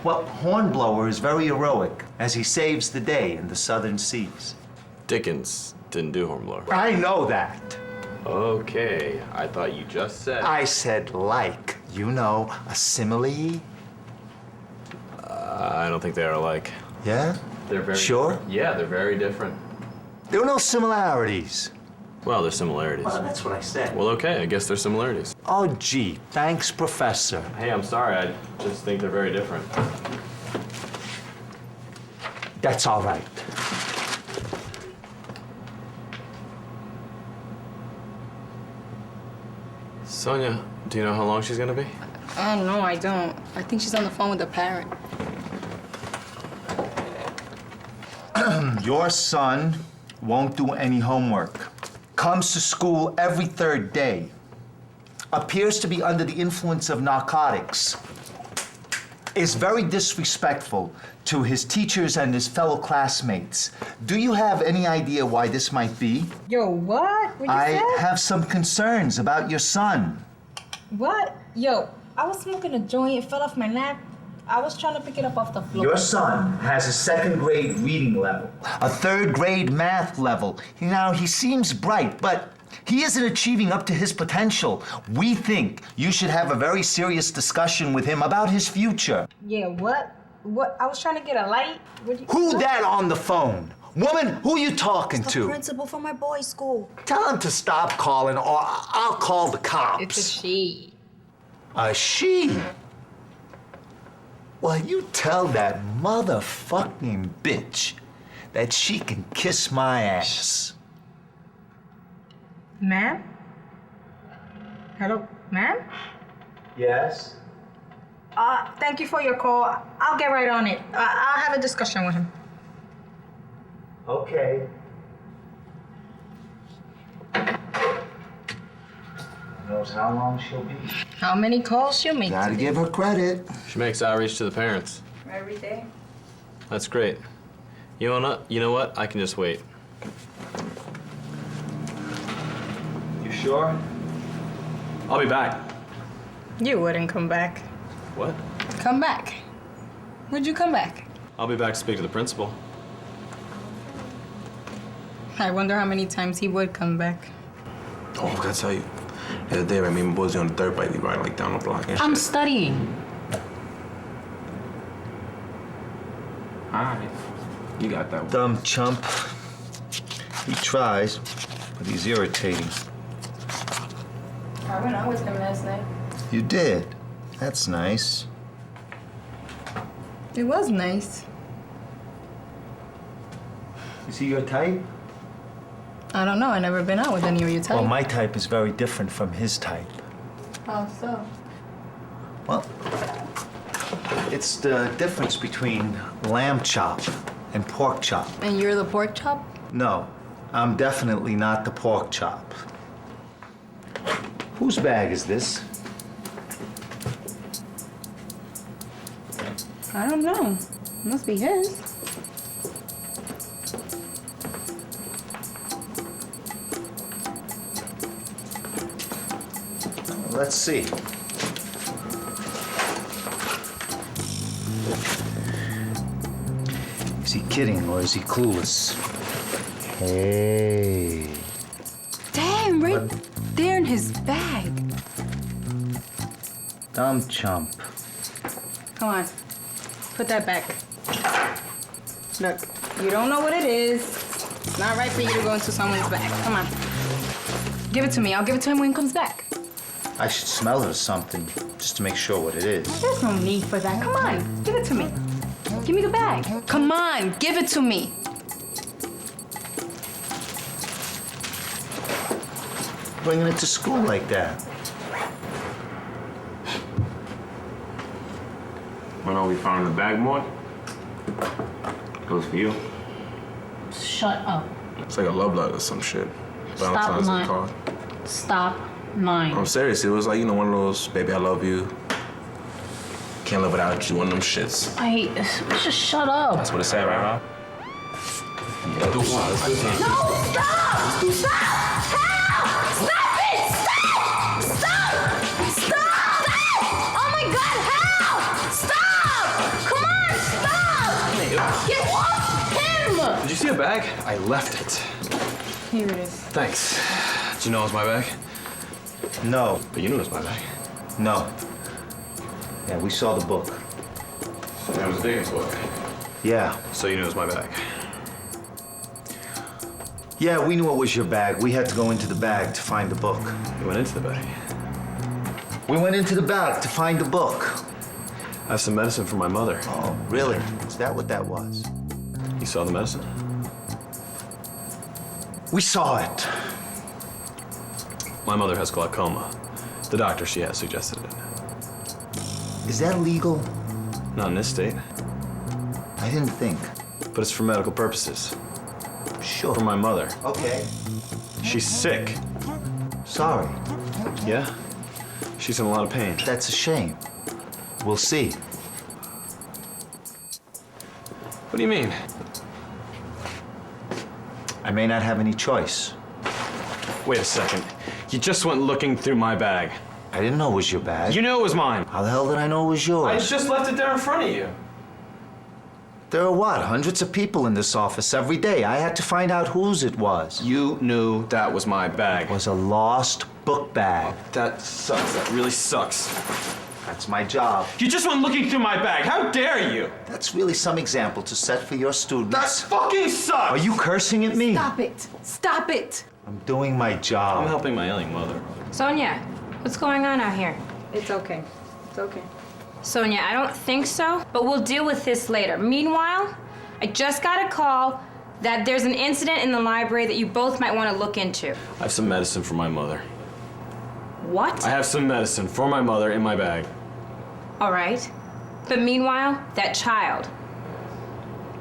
[SPEAKER 5] Well, Hornblower is very heroic as he saves the day in the southern seas.
[SPEAKER 4] Dickens didn't do Hornblower.
[SPEAKER 5] I know that.
[SPEAKER 4] Okay, I thought you just said.
[SPEAKER 5] I said like, you know, a simile.
[SPEAKER 4] I don't think they are alike.
[SPEAKER 5] Yeah?
[SPEAKER 4] They're very
[SPEAKER 5] Sure?
[SPEAKER 4] different. Yeah, they're very different.
[SPEAKER 5] There are no similarities.
[SPEAKER 4] Well, there's similarities.
[SPEAKER 5] Well, that's what I said.
[SPEAKER 4] Well, okay, I guess there's similarities.
[SPEAKER 5] Oh, gee, thanks, Professor.
[SPEAKER 4] Hey, I'm sorry, I just think they're very different.
[SPEAKER 5] That's all right.
[SPEAKER 4] Sonia, do you know how long she's gonna be?
[SPEAKER 7] Oh, no, I don't. I think she's on the phone with the parent.
[SPEAKER 5] Your son won't do any homework. Comes to school every third day. Appears to be under the influence of narcotics. Is very disrespectful to his teachers and his fellow classmates. Do you have any idea why this might be?
[SPEAKER 8] Yo, what? What you
[SPEAKER 5] I
[SPEAKER 8] said?
[SPEAKER 5] have some concerns about your son.
[SPEAKER 8] What? Yo, I was smoking a joint. It fell off my lap. I was trying to pick it up off the floor.
[SPEAKER 5] Your son has a second grade reading level, a third grade math level. Now, he seems bright, but he isn't achieving up to his potential. We think you should have a very serious discussion with him about his future.
[SPEAKER 8] Yeah, what? What? I was trying to get a light.
[SPEAKER 5] Who that on the phone? Woman, who you talking
[SPEAKER 15] The
[SPEAKER 5] to?
[SPEAKER 15] principal from my boys' school.
[SPEAKER 5] Tell him to stop calling or I'll call the cops.
[SPEAKER 8] It's a she.
[SPEAKER 5] A she? Well, you tell that motherfucking bitch that she can kiss my ass.
[SPEAKER 8] Ma'am? Hello, ma'am?
[SPEAKER 5] Yes?
[SPEAKER 8] Thank you for your call. I'll get right on it. I'll have a discussion with him.
[SPEAKER 5] Okay. Who knows how long she'll be?
[SPEAKER 6] How many calls she'll make
[SPEAKER 5] Gotta
[SPEAKER 6] today?
[SPEAKER 5] give her credit.
[SPEAKER 4] She makes outreach to the parents.
[SPEAKER 6] Every day.
[SPEAKER 4] That's great. You know what? I can just wait.
[SPEAKER 5] You sure?
[SPEAKER 4] I'll be back.
[SPEAKER 6] You wouldn't come back.
[SPEAKER 4] What?
[SPEAKER 6] Come back. Would you come back?
[SPEAKER 4] I'll be back to speak to the principal.
[SPEAKER 6] I wonder how many times he would come back.
[SPEAKER 10] Oh, I gotta tell you. The other day, me and my boys on the dirt bike, we ride like down the block and
[SPEAKER 11] I'm
[SPEAKER 10] shit.
[SPEAKER 11] studying.
[SPEAKER 10] Alright. You got that one.
[SPEAKER 5] Dumb chump. He tries, but he's irritating.
[SPEAKER 7] I went out with him last night.
[SPEAKER 5] You did. That's nice.
[SPEAKER 6] It was nice.
[SPEAKER 5] Is he your type?
[SPEAKER 6] I don't know. I never been out with any of your type.
[SPEAKER 5] Well, my type is very different from his type.
[SPEAKER 6] How so?
[SPEAKER 5] Well, it's the difference between lamb chop and pork chop.
[SPEAKER 6] And you're the pork chop?
[SPEAKER 5] No, I'm definitely not the pork chop. Whose bag is this?
[SPEAKER 6] I don't know. Must be his.
[SPEAKER 5] Let's see. Is he kidding or is he clueless? Hey.
[SPEAKER 7] Damn, right there in his bag.
[SPEAKER 5] Dumb chump.
[SPEAKER 6] Come on. Put that back. Look, you don't know what it is. It's not right for you to go into someone's bag. Come on.
[SPEAKER 7] Give it to me. I'll give it to him when he comes back.
[SPEAKER 5] I should smell it or something, just to make sure what it is.
[SPEAKER 7] There's no need for that. Come on, give it to me. Give me the bag. Come on, give it to me.
[SPEAKER 5] Bringing it to school like that.
[SPEAKER 10] When are we found the bag, boy? Goes for you.
[SPEAKER 11] Shut up.
[SPEAKER 10] It's like a love letter or some shit.
[SPEAKER 11] Stop
[SPEAKER 10] Valentine's Day
[SPEAKER 11] lying.
[SPEAKER 10] card.
[SPEAKER 11] Stop lying.
[SPEAKER 10] I'm serious. It was like, one of those, baby, I love you. Can't live without you, one of them shits.
[SPEAKER 11] Just shut up.
[SPEAKER 10] That's what it said, right, Rob? Yeah, do
[SPEAKER 11] No, stop! Stop! Help! Stop it! Stop! Stop! Stop! Oh my God, help! Stop! Come on, stop! Get off him!
[SPEAKER 4] Did you see a bag? I left it.
[SPEAKER 6] Here it is.
[SPEAKER 4] Thanks. Did you know it was my bag?
[SPEAKER 5] No.
[SPEAKER 4] But you knew it was my bag.
[SPEAKER 5] No. Yeah, we saw the book.
[SPEAKER 10] That was Dickens' book.
[SPEAKER 5] Yeah.
[SPEAKER 4] So you knew it was my bag.
[SPEAKER 5] Yeah, we knew it was your bag. We had to go into the bag to find the book.
[SPEAKER 4] You went into the bag.
[SPEAKER 5] We went into the bag to find the book.
[SPEAKER 4] I have some medicine for my mother.
[SPEAKER 5] Oh, really? Is that what that was?
[SPEAKER 4] You saw the medicine?
[SPEAKER 5] We saw it.
[SPEAKER 4] My mother has glaucoma. The doctor she has suggested it.
[SPEAKER 5] Is that legal?
[SPEAKER 4] Not in this state.
[SPEAKER 5] I didn't think.
[SPEAKER 4] But it's for medical purposes.
[SPEAKER 5] Sure.
[SPEAKER 4] For my mother.
[SPEAKER 5] Okay.
[SPEAKER 4] She's sick.
[SPEAKER 5] Sorry.
[SPEAKER 4] Yeah? She's in a lot of pain.
[SPEAKER 5] That's a shame. We'll see.
[SPEAKER 4] What do you mean?
[SPEAKER 5] I may not have any choice.
[SPEAKER 4] Wait a second. You just went looking through my bag.
[SPEAKER 5] I didn't know it was your bag.
[SPEAKER 4] You knew it was mine.
[SPEAKER 5] How the hell did I know it was
[SPEAKER 4] I
[SPEAKER 5] yours?
[SPEAKER 4] just left it there in front of you.
[SPEAKER 5] There are what? Hundreds of people in this office every day. I had to find out whose it was.
[SPEAKER 4] You knew that was my bag.
[SPEAKER 5] It was a lost book bag.
[SPEAKER 4] That sucks. That really sucks.
[SPEAKER 5] That's my job.
[SPEAKER 4] You just went looking through my bag. How dare you?
[SPEAKER 5] That's really some example to set for your students.
[SPEAKER 4] That fucking sucks!
[SPEAKER 5] Are you cursing at me?
[SPEAKER 7] Stop it. Stop it.
[SPEAKER 5] I'm doing my job.
[SPEAKER 4] I'm helping my ailing mother.
[SPEAKER 16] Sonia, what's going on out here?
[SPEAKER 6] It's okay. It's okay.
[SPEAKER 16] Sonia, I don't think so, but we'll deal with this later. Meanwhile, I just got a call that there's an incident in the library that you both might want to look into.
[SPEAKER 4] I have some medicine for my mother.
[SPEAKER 16] What?
[SPEAKER 4] I have some medicine for my mother in my bag.
[SPEAKER 16] All right. But meanwhile, that child,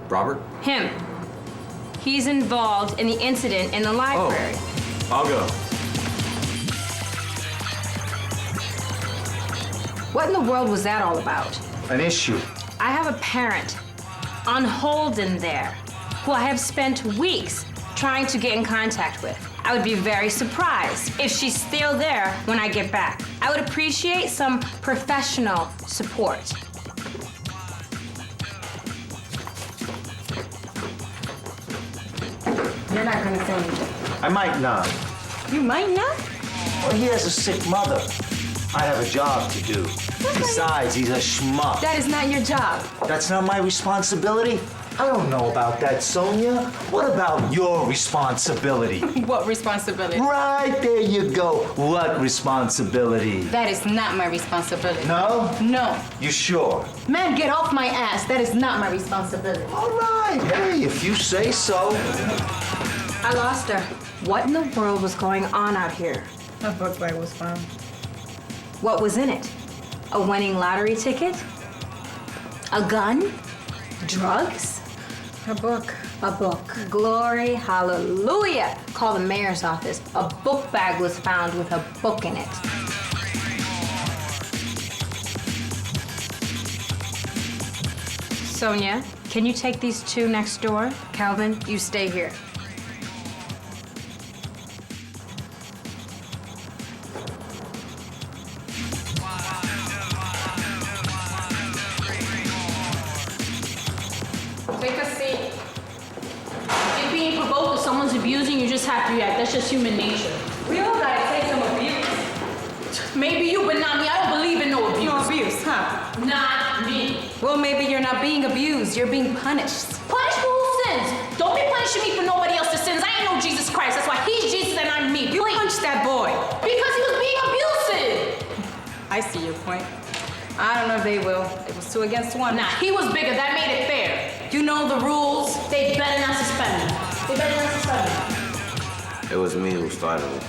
[SPEAKER 4] Robert?
[SPEAKER 16] him, He's involved in the incident in the library.
[SPEAKER 4] I'll go.
[SPEAKER 16] What in the world was that all about?
[SPEAKER 5] An issue.
[SPEAKER 16] I have a parent on hold in there who I have spent weeks trying to get in contact with. I would be very surprised if she's still there when I get back. I would appreciate some professional support. You're not gonna say anything.
[SPEAKER 5] I might not.
[SPEAKER 16] You might not?
[SPEAKER 5] Well, he has a sick mother. I have a job to do. Besides, he's a schmuck.
[SPEAKER 16] That is not your job.
[SPEAKER 5] That's not my responsibility? I don't know about that, Sonia. What about your responsibility?
[SPEAKER 7] What responsibility?
[SPEAKER 5] Right, there you go. What responsibility?
[SPEAKER 7] That is not my responsibility.
[SPEAKER 5] No?
[SPEAKER 7] No.
[SPEAKER 5] You sure?
[SPEAKER 7] Man, get off my ass. That is not my responsibility.
[SPEAKER 5] All right, hey, if you say so.
[SPEAKER 16] I lost her. What in the world was going on out here?
[SPEAKER 8] A book bag was found.
[SPEAKER 16] What was in it? A winning lottery ticket? A gun? Drugs?
[SPEAKER 8] A book.
[SPEAKER 16] A book. Glory, hallelujah. Call the mayor's office. A book bag was found with a book in it. Sonia, can you take these two next door? Calvin, you stay here. Take a seat. If you're being provoked, if someone's abusing, you just have to react. That's just human nature. We all gotta take some abuse. Maybe you, but not me. I don't believe in no abuse.
[SPEAKER 7] No abuse, huh?
[SPEAKER 16] Not me.
[SPEAKER 7] Well, maybe you're not being abused. You're being punished.
[SPEAKER 16] Punished for whose sins? Don't be punishing me for nobody else's sins. I ain't no Jesus Christ. That's why he's Jesus and I'm me.
[SPEAKER 7] You punched that boy.
[SPEAKER 16] Because he was being abusive.
[SPEAKER 7] I see your point. I don't know if they will. It was 2 against 1.
[SPEAKER 16] Nah, he was bigger. That made it fair.
[SPEAKER 7] You know the rules.
[SPEAKER 16] They better not suspend me. They better not suspend me.
[SPEAKER 3] It was me who started it.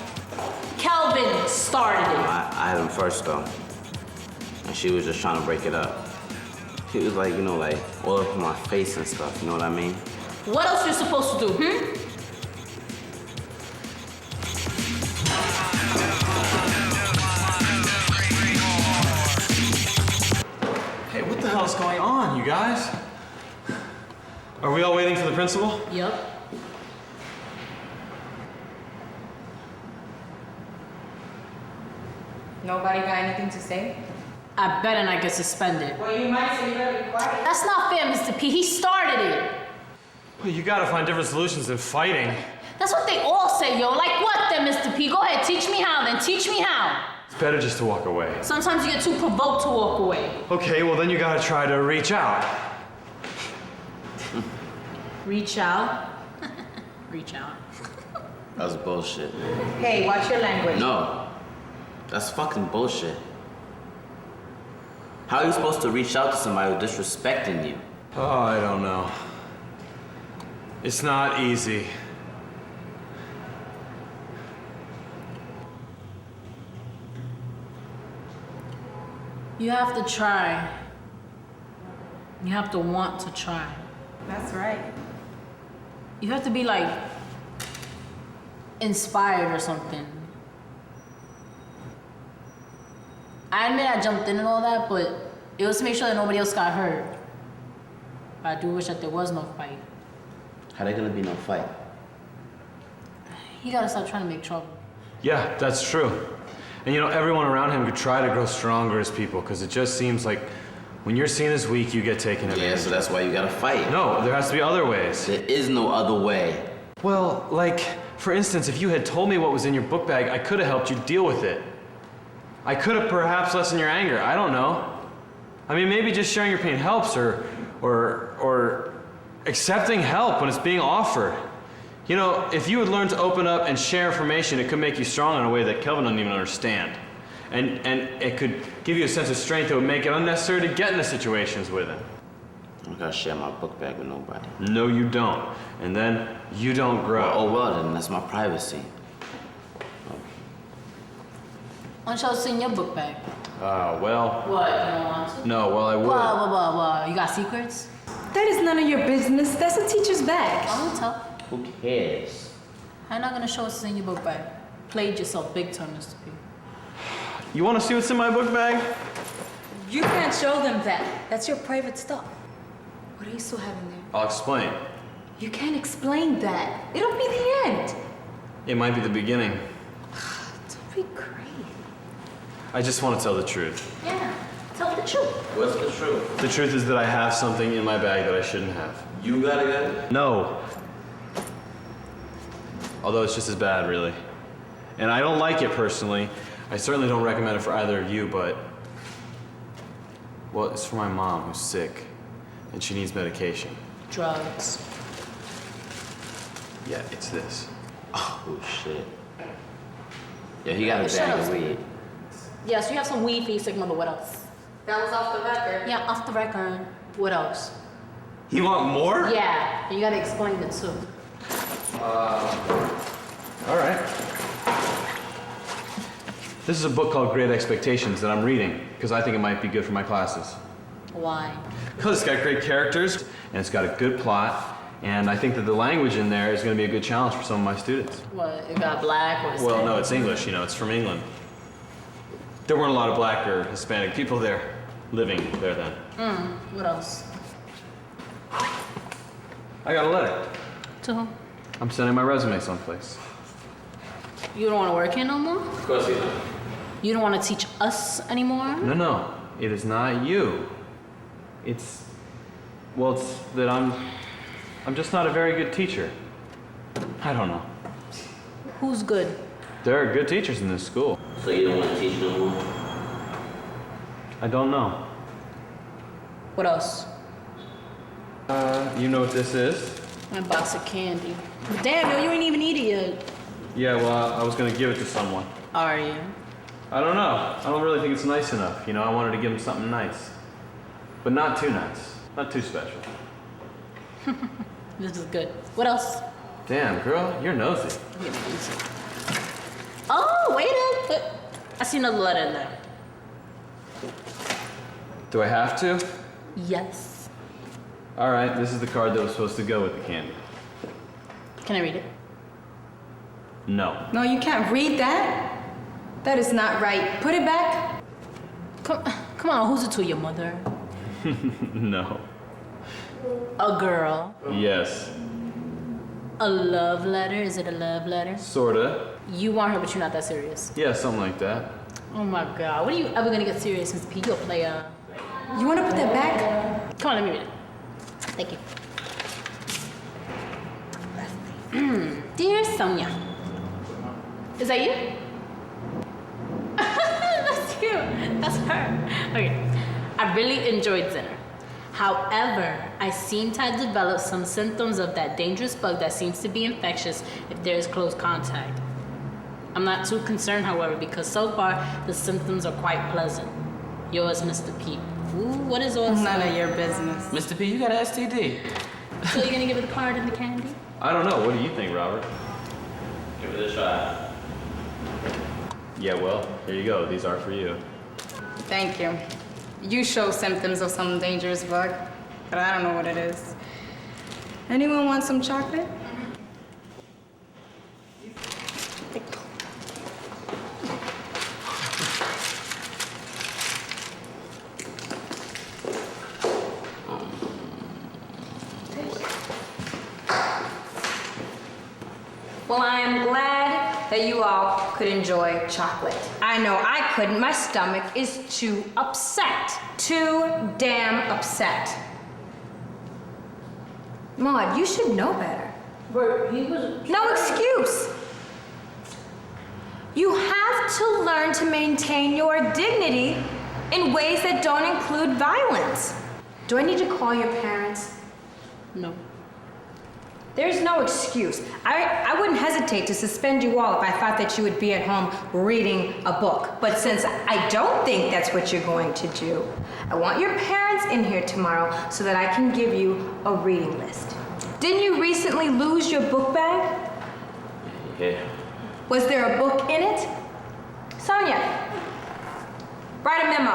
[SPEAKER 16] Kelvin started it.
[SPEAKER 3] I had him first though. And she was just trying to break it up. She was like, you know, like all up in my face and stuff, you know what I mean?
[SPEAKER 16] What else you supposed to do,
[SPEAKER 4] Hey, what the hell's going on, you guys? Are we all waiting for the principal?
[SPEAKER 11] Yep.
[SPEAKER 7] Nobody got anything to say?
[SPEAKER 11] I better not get suspended.
[SPEAKER 7] Well, you might, so you better be quiet.
[SPEAKER 16] That's not fair, Mr. P. He started it.
[SPEAKER 4] Well, you gotta find different solutions than fighting.
[SPEAKER 16] That's what they all say, yo. Like what then, Mr. P? Go ahead, teach me how then. Teach me how.
[SPEAKER 4] It's better just to walk away.
[SPEAKER 16] Sometimes you get too provoked to walk away.
[SPEAKER 4] Okay, well then you gotta try to reach out.
[SPEAKER 11] Reach out. Reach out.
[SPEAKER 3] That was bullshit.
[SPEAKER 7] Hey, watch your language.
[SPEAKER 3] No. That's fucking bullshit. How are you supposed to reach out to somebody who's disrespecting you?
[SPEAKER 4] Oh, I don't know. It's not easy.
[SPEAKER 11] You have to try. You have to want to try.
[SPEAKER 7] That's right.
[SPEAKER 11] You have to be like inspired or something. I admit I jumped in and all that, but it was to make sure that nobody else got hurt. But I do wish that there was no fight.
[SPEAKER 3] How there gonna be no fight?
[SPEAKER 11] He gotta stop trying to make trouble.
[SPEAKER 4] Yeah, that's true. And you know, everyone around him could try to grow stronger as people, because it just seems like when you're seen as weak, you get taken advantage of.
[SPEAKER 3] Yeah, so that's why you gotta fight.
[SPEAKER 4] No, there has to be other ways.
[SPEAKER 3] There is no other way.
[SPEAKER 4] Well, like, for instance, if you had told me what was in your book bag, I could have helped you deal with it. I could have perhaps lessened your anger. I don't know. I mean, maybe just sharing your pain helps, or accepting help when it's being offered. You know, if you would learn to open up and share information, it could make you strong in a way that Kelvin doesn't even understand. And it could give you a sense of strength that would make it unnecessary to get into situations with him.
[SPEAKER 3] I don't gotta share my book bag with nobody.
[SPEAKER 4] No, you don't. And then you don't grow.
[SPEAKER 3] Well, oh well, then that's my privacy.
[SPEAKER 11] Why don't y'all see in your book bag?
[SPEAKER 4] Well.
[SPEAKER 11] What, you don't want to?
[SPEAKER 4] No, well, I would.
[SPEAKER 11] Blah. You got secrets?
[SPEAKER 7] That is none of your business. That's a teacher's bag.
[SPEAKER 11] I don't tell.
[SPEAKER 3] Who cares?
[SPEAKER 11] How you not gonna show us what's in your book bag? Played yourself big time, Mr. P.
[SPEAKER 4] You want to see what's in my book bag?
[SPEAKER 11] You can't show them that. That's your private stuff. What do you still have in there?
[SPEAKER 4] I'll explain.
[SPEAKER 11] You can't explain that. It'll be the end.
[SPEAKER 4] It might be the beginning.
[SPEAKER 11] Don't be crazy.
[SPEAKER 4] I just want to tell the truth.
[SPEAKER 11] Yeah, tell the truth.
[SPEAKER 3] What's the truth?
[SPEAKER 4] The truth is that I have something in my bag that I shouldn't have.
[SPEAKER 3] You got it?
[SPEAKER 4] No. Although it's just as bad, really. And I don't like it personally. I certainly don't recommend it for either of you, but... Well, it's for my mom, who's sick. And she needs medication.
[SPEAKER 11] Drugs.
[SPEAKER 4] Yeah, it's this.
[SPEAKER 3] Oh, shit. Yeah, he got a
[SPEAKER 11] Shut
[SPEAKER 3] bag
[SPEAKER 11] up,
[SPEAKER 3] of weed.
[SPEAKER 11] Yes, you have some weed for your sick mother. What else?
[SPEAKER 6] That was off the record.
[SPEAKER 11] Yeah, off the record. What else?
[SPEAKER 4] You want more?
[SPEAKER 11] Yeah, you gotta explain it too.
[SPEAKER 4] All right. This is a book called Great Expectations that I'm reading because I think it might be good for my classes.
[SPEAKER 11] Why?
[SPEAKER 4] Because it's got great characters and it's got a good plot, and I think that the language in there is going to be a good challenge for some of my students.
[SPEAKER 11] What? It got black or
[SPEAKER 4] Well, no, it's English. You know, it's from England. There weren't a lot of black or Hispanic people there, living there then.
[SPEAKER 11] What else?
[SPEAKER 4] I got a letter.
[SPEAKER 11] To whom?
[SPEAKER 4] I'm sending my resume someplace.
[SPEAKER 11] You don't want to work here no more?
[SPEAKER 3] Of course he don't.
[SPEAKER 11] You don't want to teach us anymore?
[SPEAKER 4] No, it is not you. It's that I'm just not a very good teacher. I don't know.
[SPEAKER 11] Who's good?
[SPEAKER 4] There are good teachers in this school.
[SPEAKER 3] So you don't want to teach no more?
[SPEAKER 4] I don't know.
[SPEAKER 11] What else?
[SPEAKER 4] You know what this is?
[SPEAKER 11] My box of candy. Damn, yo, you ain't even eat it yet.
[SPEAKER 4] Yeah, well, I was gonna give it to someone.
[SPEAKER 11] Are you?
[SPEAKER 4] I don't know. I don't really think it's nice enough. You know, I wanted to give him something nice. But not too nice. Not too special.
[SPEAKER 11] This is good. What else?
[SPEAKER 4] Damn, girl, you're nosy.
[SPEAKER 11] Oh, wait up. I see another letter in there.
[SPEAKER 4] Do I have to?
[SPEAKER 11] Yes.
[SPEAKER 4] All right, this is the card that was supposed to go with the candy.
[SPEAKER 11] Can I read it?
[SPEAKER 4] No.
[SPEAKER 7] No, you can't read that. That is not right. Put it back.
[SPEAKER 11] Come on, who's it to? Your mother?
[SPEAKER 4] No.
[SPEAKER 11] A girl?
[SPEAKER 4] Yes.
[SPEAKER 11] A love letter? Is it a love letter?
[SPEAKER 4] Sorta.
[SPEAKER 11] You want her, but you're not that serious.
[SPEAKER 4] Yeah, something like that.
[SPEAKER 11] Oh my God, when are you ever gonna get serious, Miss P? You're a player.
[SPEAKER 7] You want to put that back?
[SPEAKER 11] Come on, let me read it. Thank you. Dear Sonia. Is that you? That's you. That's her. Okay. I really enjoyed dinner. However, I seem to have developed some symptoms of that dangerous bug that seems to be infectious if there is close contact. I'm not too concerned, however, because so far the symptoms are quite pleasant. Yours, Mr. P. Ooh, what is all
[SPEAKER 7] None of your business.
[SPEAKER 3] Mr. P, you got an STD.
[SPEAKER 11] So you're gonna give her the card and the candy?
[SPEAKER 4] I don't know. What do you think, Robert?
[SPEAKER 3] Give it a try.
[SPEAKER 4] Yeah, well, here you go. These are for you.
[SPEAKER 7] Thank you. You show symptoms of some dangerous bug, but I don't know what it is. Anyone want some chocolate?
[SPEAKER 6] Well, I am glad that you all could enjoy chocolate. I know I couldn't. My stomach is too upset. Too damn upset. Maud, you should know better.
[SPEAKER 11] But he was...
[SPEAKER 6] No excuse. You have to learn to maintain your dignity in ways that don't include violence. Do I need to call your parents?
[SPEAKER 11] No.
[SPEAKER 6] There's no excuse. I wouldn't hesitate to suspend you all if I thought that you would be at home reading a book. But since I don't think that's what you're going to do, I want your parents in here tomorrow so that I can give you a reading list. Didn't you recently lose your book bag?
[SPEAKER 3] Yeah.
[SPEAKER 6] Was there a book in it? Sonia, write a memo.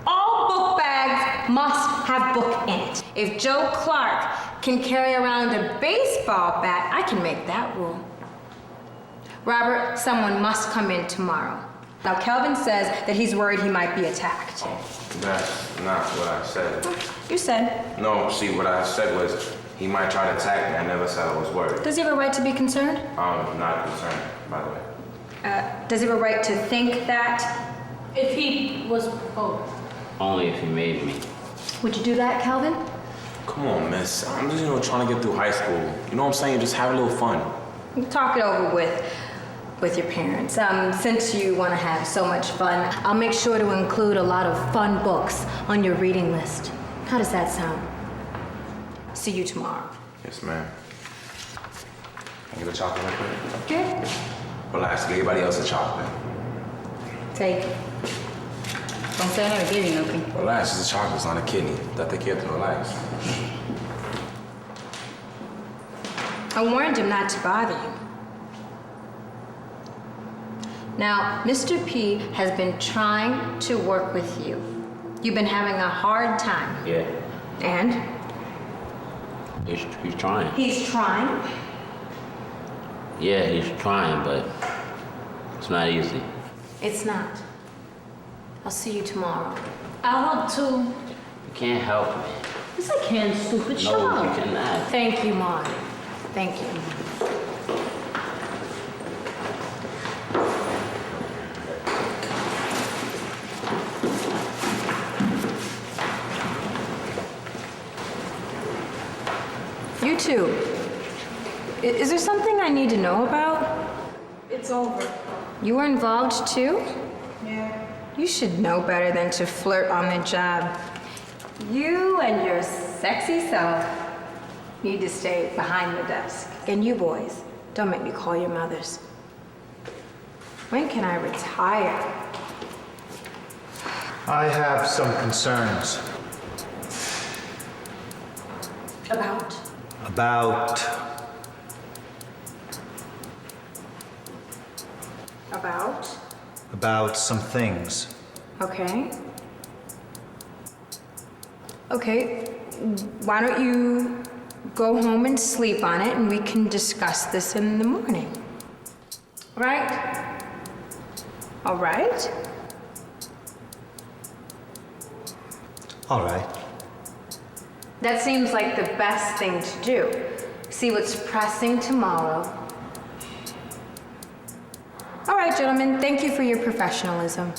[SPEAKER 6] All book bags must have book in it. If Joe Clark
[SPEAKER 16] can carry around a baseball bat, I can make that rule. Robert, someone must come in tomorrow. Now, Kelvin says that he's worried he might be attacked.
[SPEAKER 10] That's not what I said.
[SPEAKER 16] You said.
[SPEAKER 10] No, see, what I said was he might try to attack me. I never said I was worried.
[SPEAKER 16] Does he have a right to be concerned?
[SPEAKER 10] I'm not concerned, by the way.
[SPEAKER 16] Does he have a right to think that?
[SPEAKER 11] If he was provoked.
[SPEAKER 3] Only if he made me.
[SPEAKER 16] Would you do that, Kelvin?
[SPEAKER 10] Come on, miss. I'm just, trying to get through high school. You know what I'm saying? Just have a little fun.
[SPEAKER 16] Talk it over with your parents. Since you want to have so much fun, I'll make sure to include a lot of fun books on your reading list. How does that sound? See you tomorrow.
[SPEAKER 10] Yes, ma'am. Can I get a chocolate real quick?
[SPEAKER 16] Good.
[SPEAKER 10] Relax, give everybody else a chocolate.
[SPEAKER 7] Take it. Don't say I never gave you nothing.
[SPEAKER 10] Relax, it's a chocolate, it's not a kidney. That they care to relax.
[SPEAKER 16] I warned him not to bother you. Now, Mr. P has been trying to work with you. You've been having a hard time.
[SPEAKER 3] Yeah.
[SPEAKER 16] And?
[SPEAKER 3] He's trying.
[SPEAKER 16] He's trying?
[SPEAKER 3] Yeah, he's trying, but it's not easy.
[SPEAKER 16] It's not. I'll see you tomorrow.
[SPEAKER 11] I'll help too.
[SPEAKER 3] You can't help me.
[SPEAKER 11] Yes, I can, stupid.
[SPEAKER 3] No,
[SPEAKER 11] Shut up.
[SPEAKER 3] you cannot.
[SPEAKER 16] Thank you, Mom. Thank you. You too. Is there something I need to know about?
[SPEAKER 8] It's over.
[SPEAKER 16] You were involved too?
[SPEAKER 8] Yeah.
[SPEAKER 16] You should know better than to flirt on the job. You and your sexy self need to stay behind the desk. And you boys, don't make me call your mothers. When can I retire?
[SPEAKER 14] I have some concerns.
[SPEAKER 16] About?
[SPEAKER 14] About some things.
[SPEAKER 16] Okay. Okay, why don't you go home and sleep on it and we can discuss this in the morning. Right? All right?
[SPEAKER 14] All right.
[SPEAKER 16] That seems like the best thing to do. See what's pressing tomorrow. All right, gentlemen, thank you for your professionalism.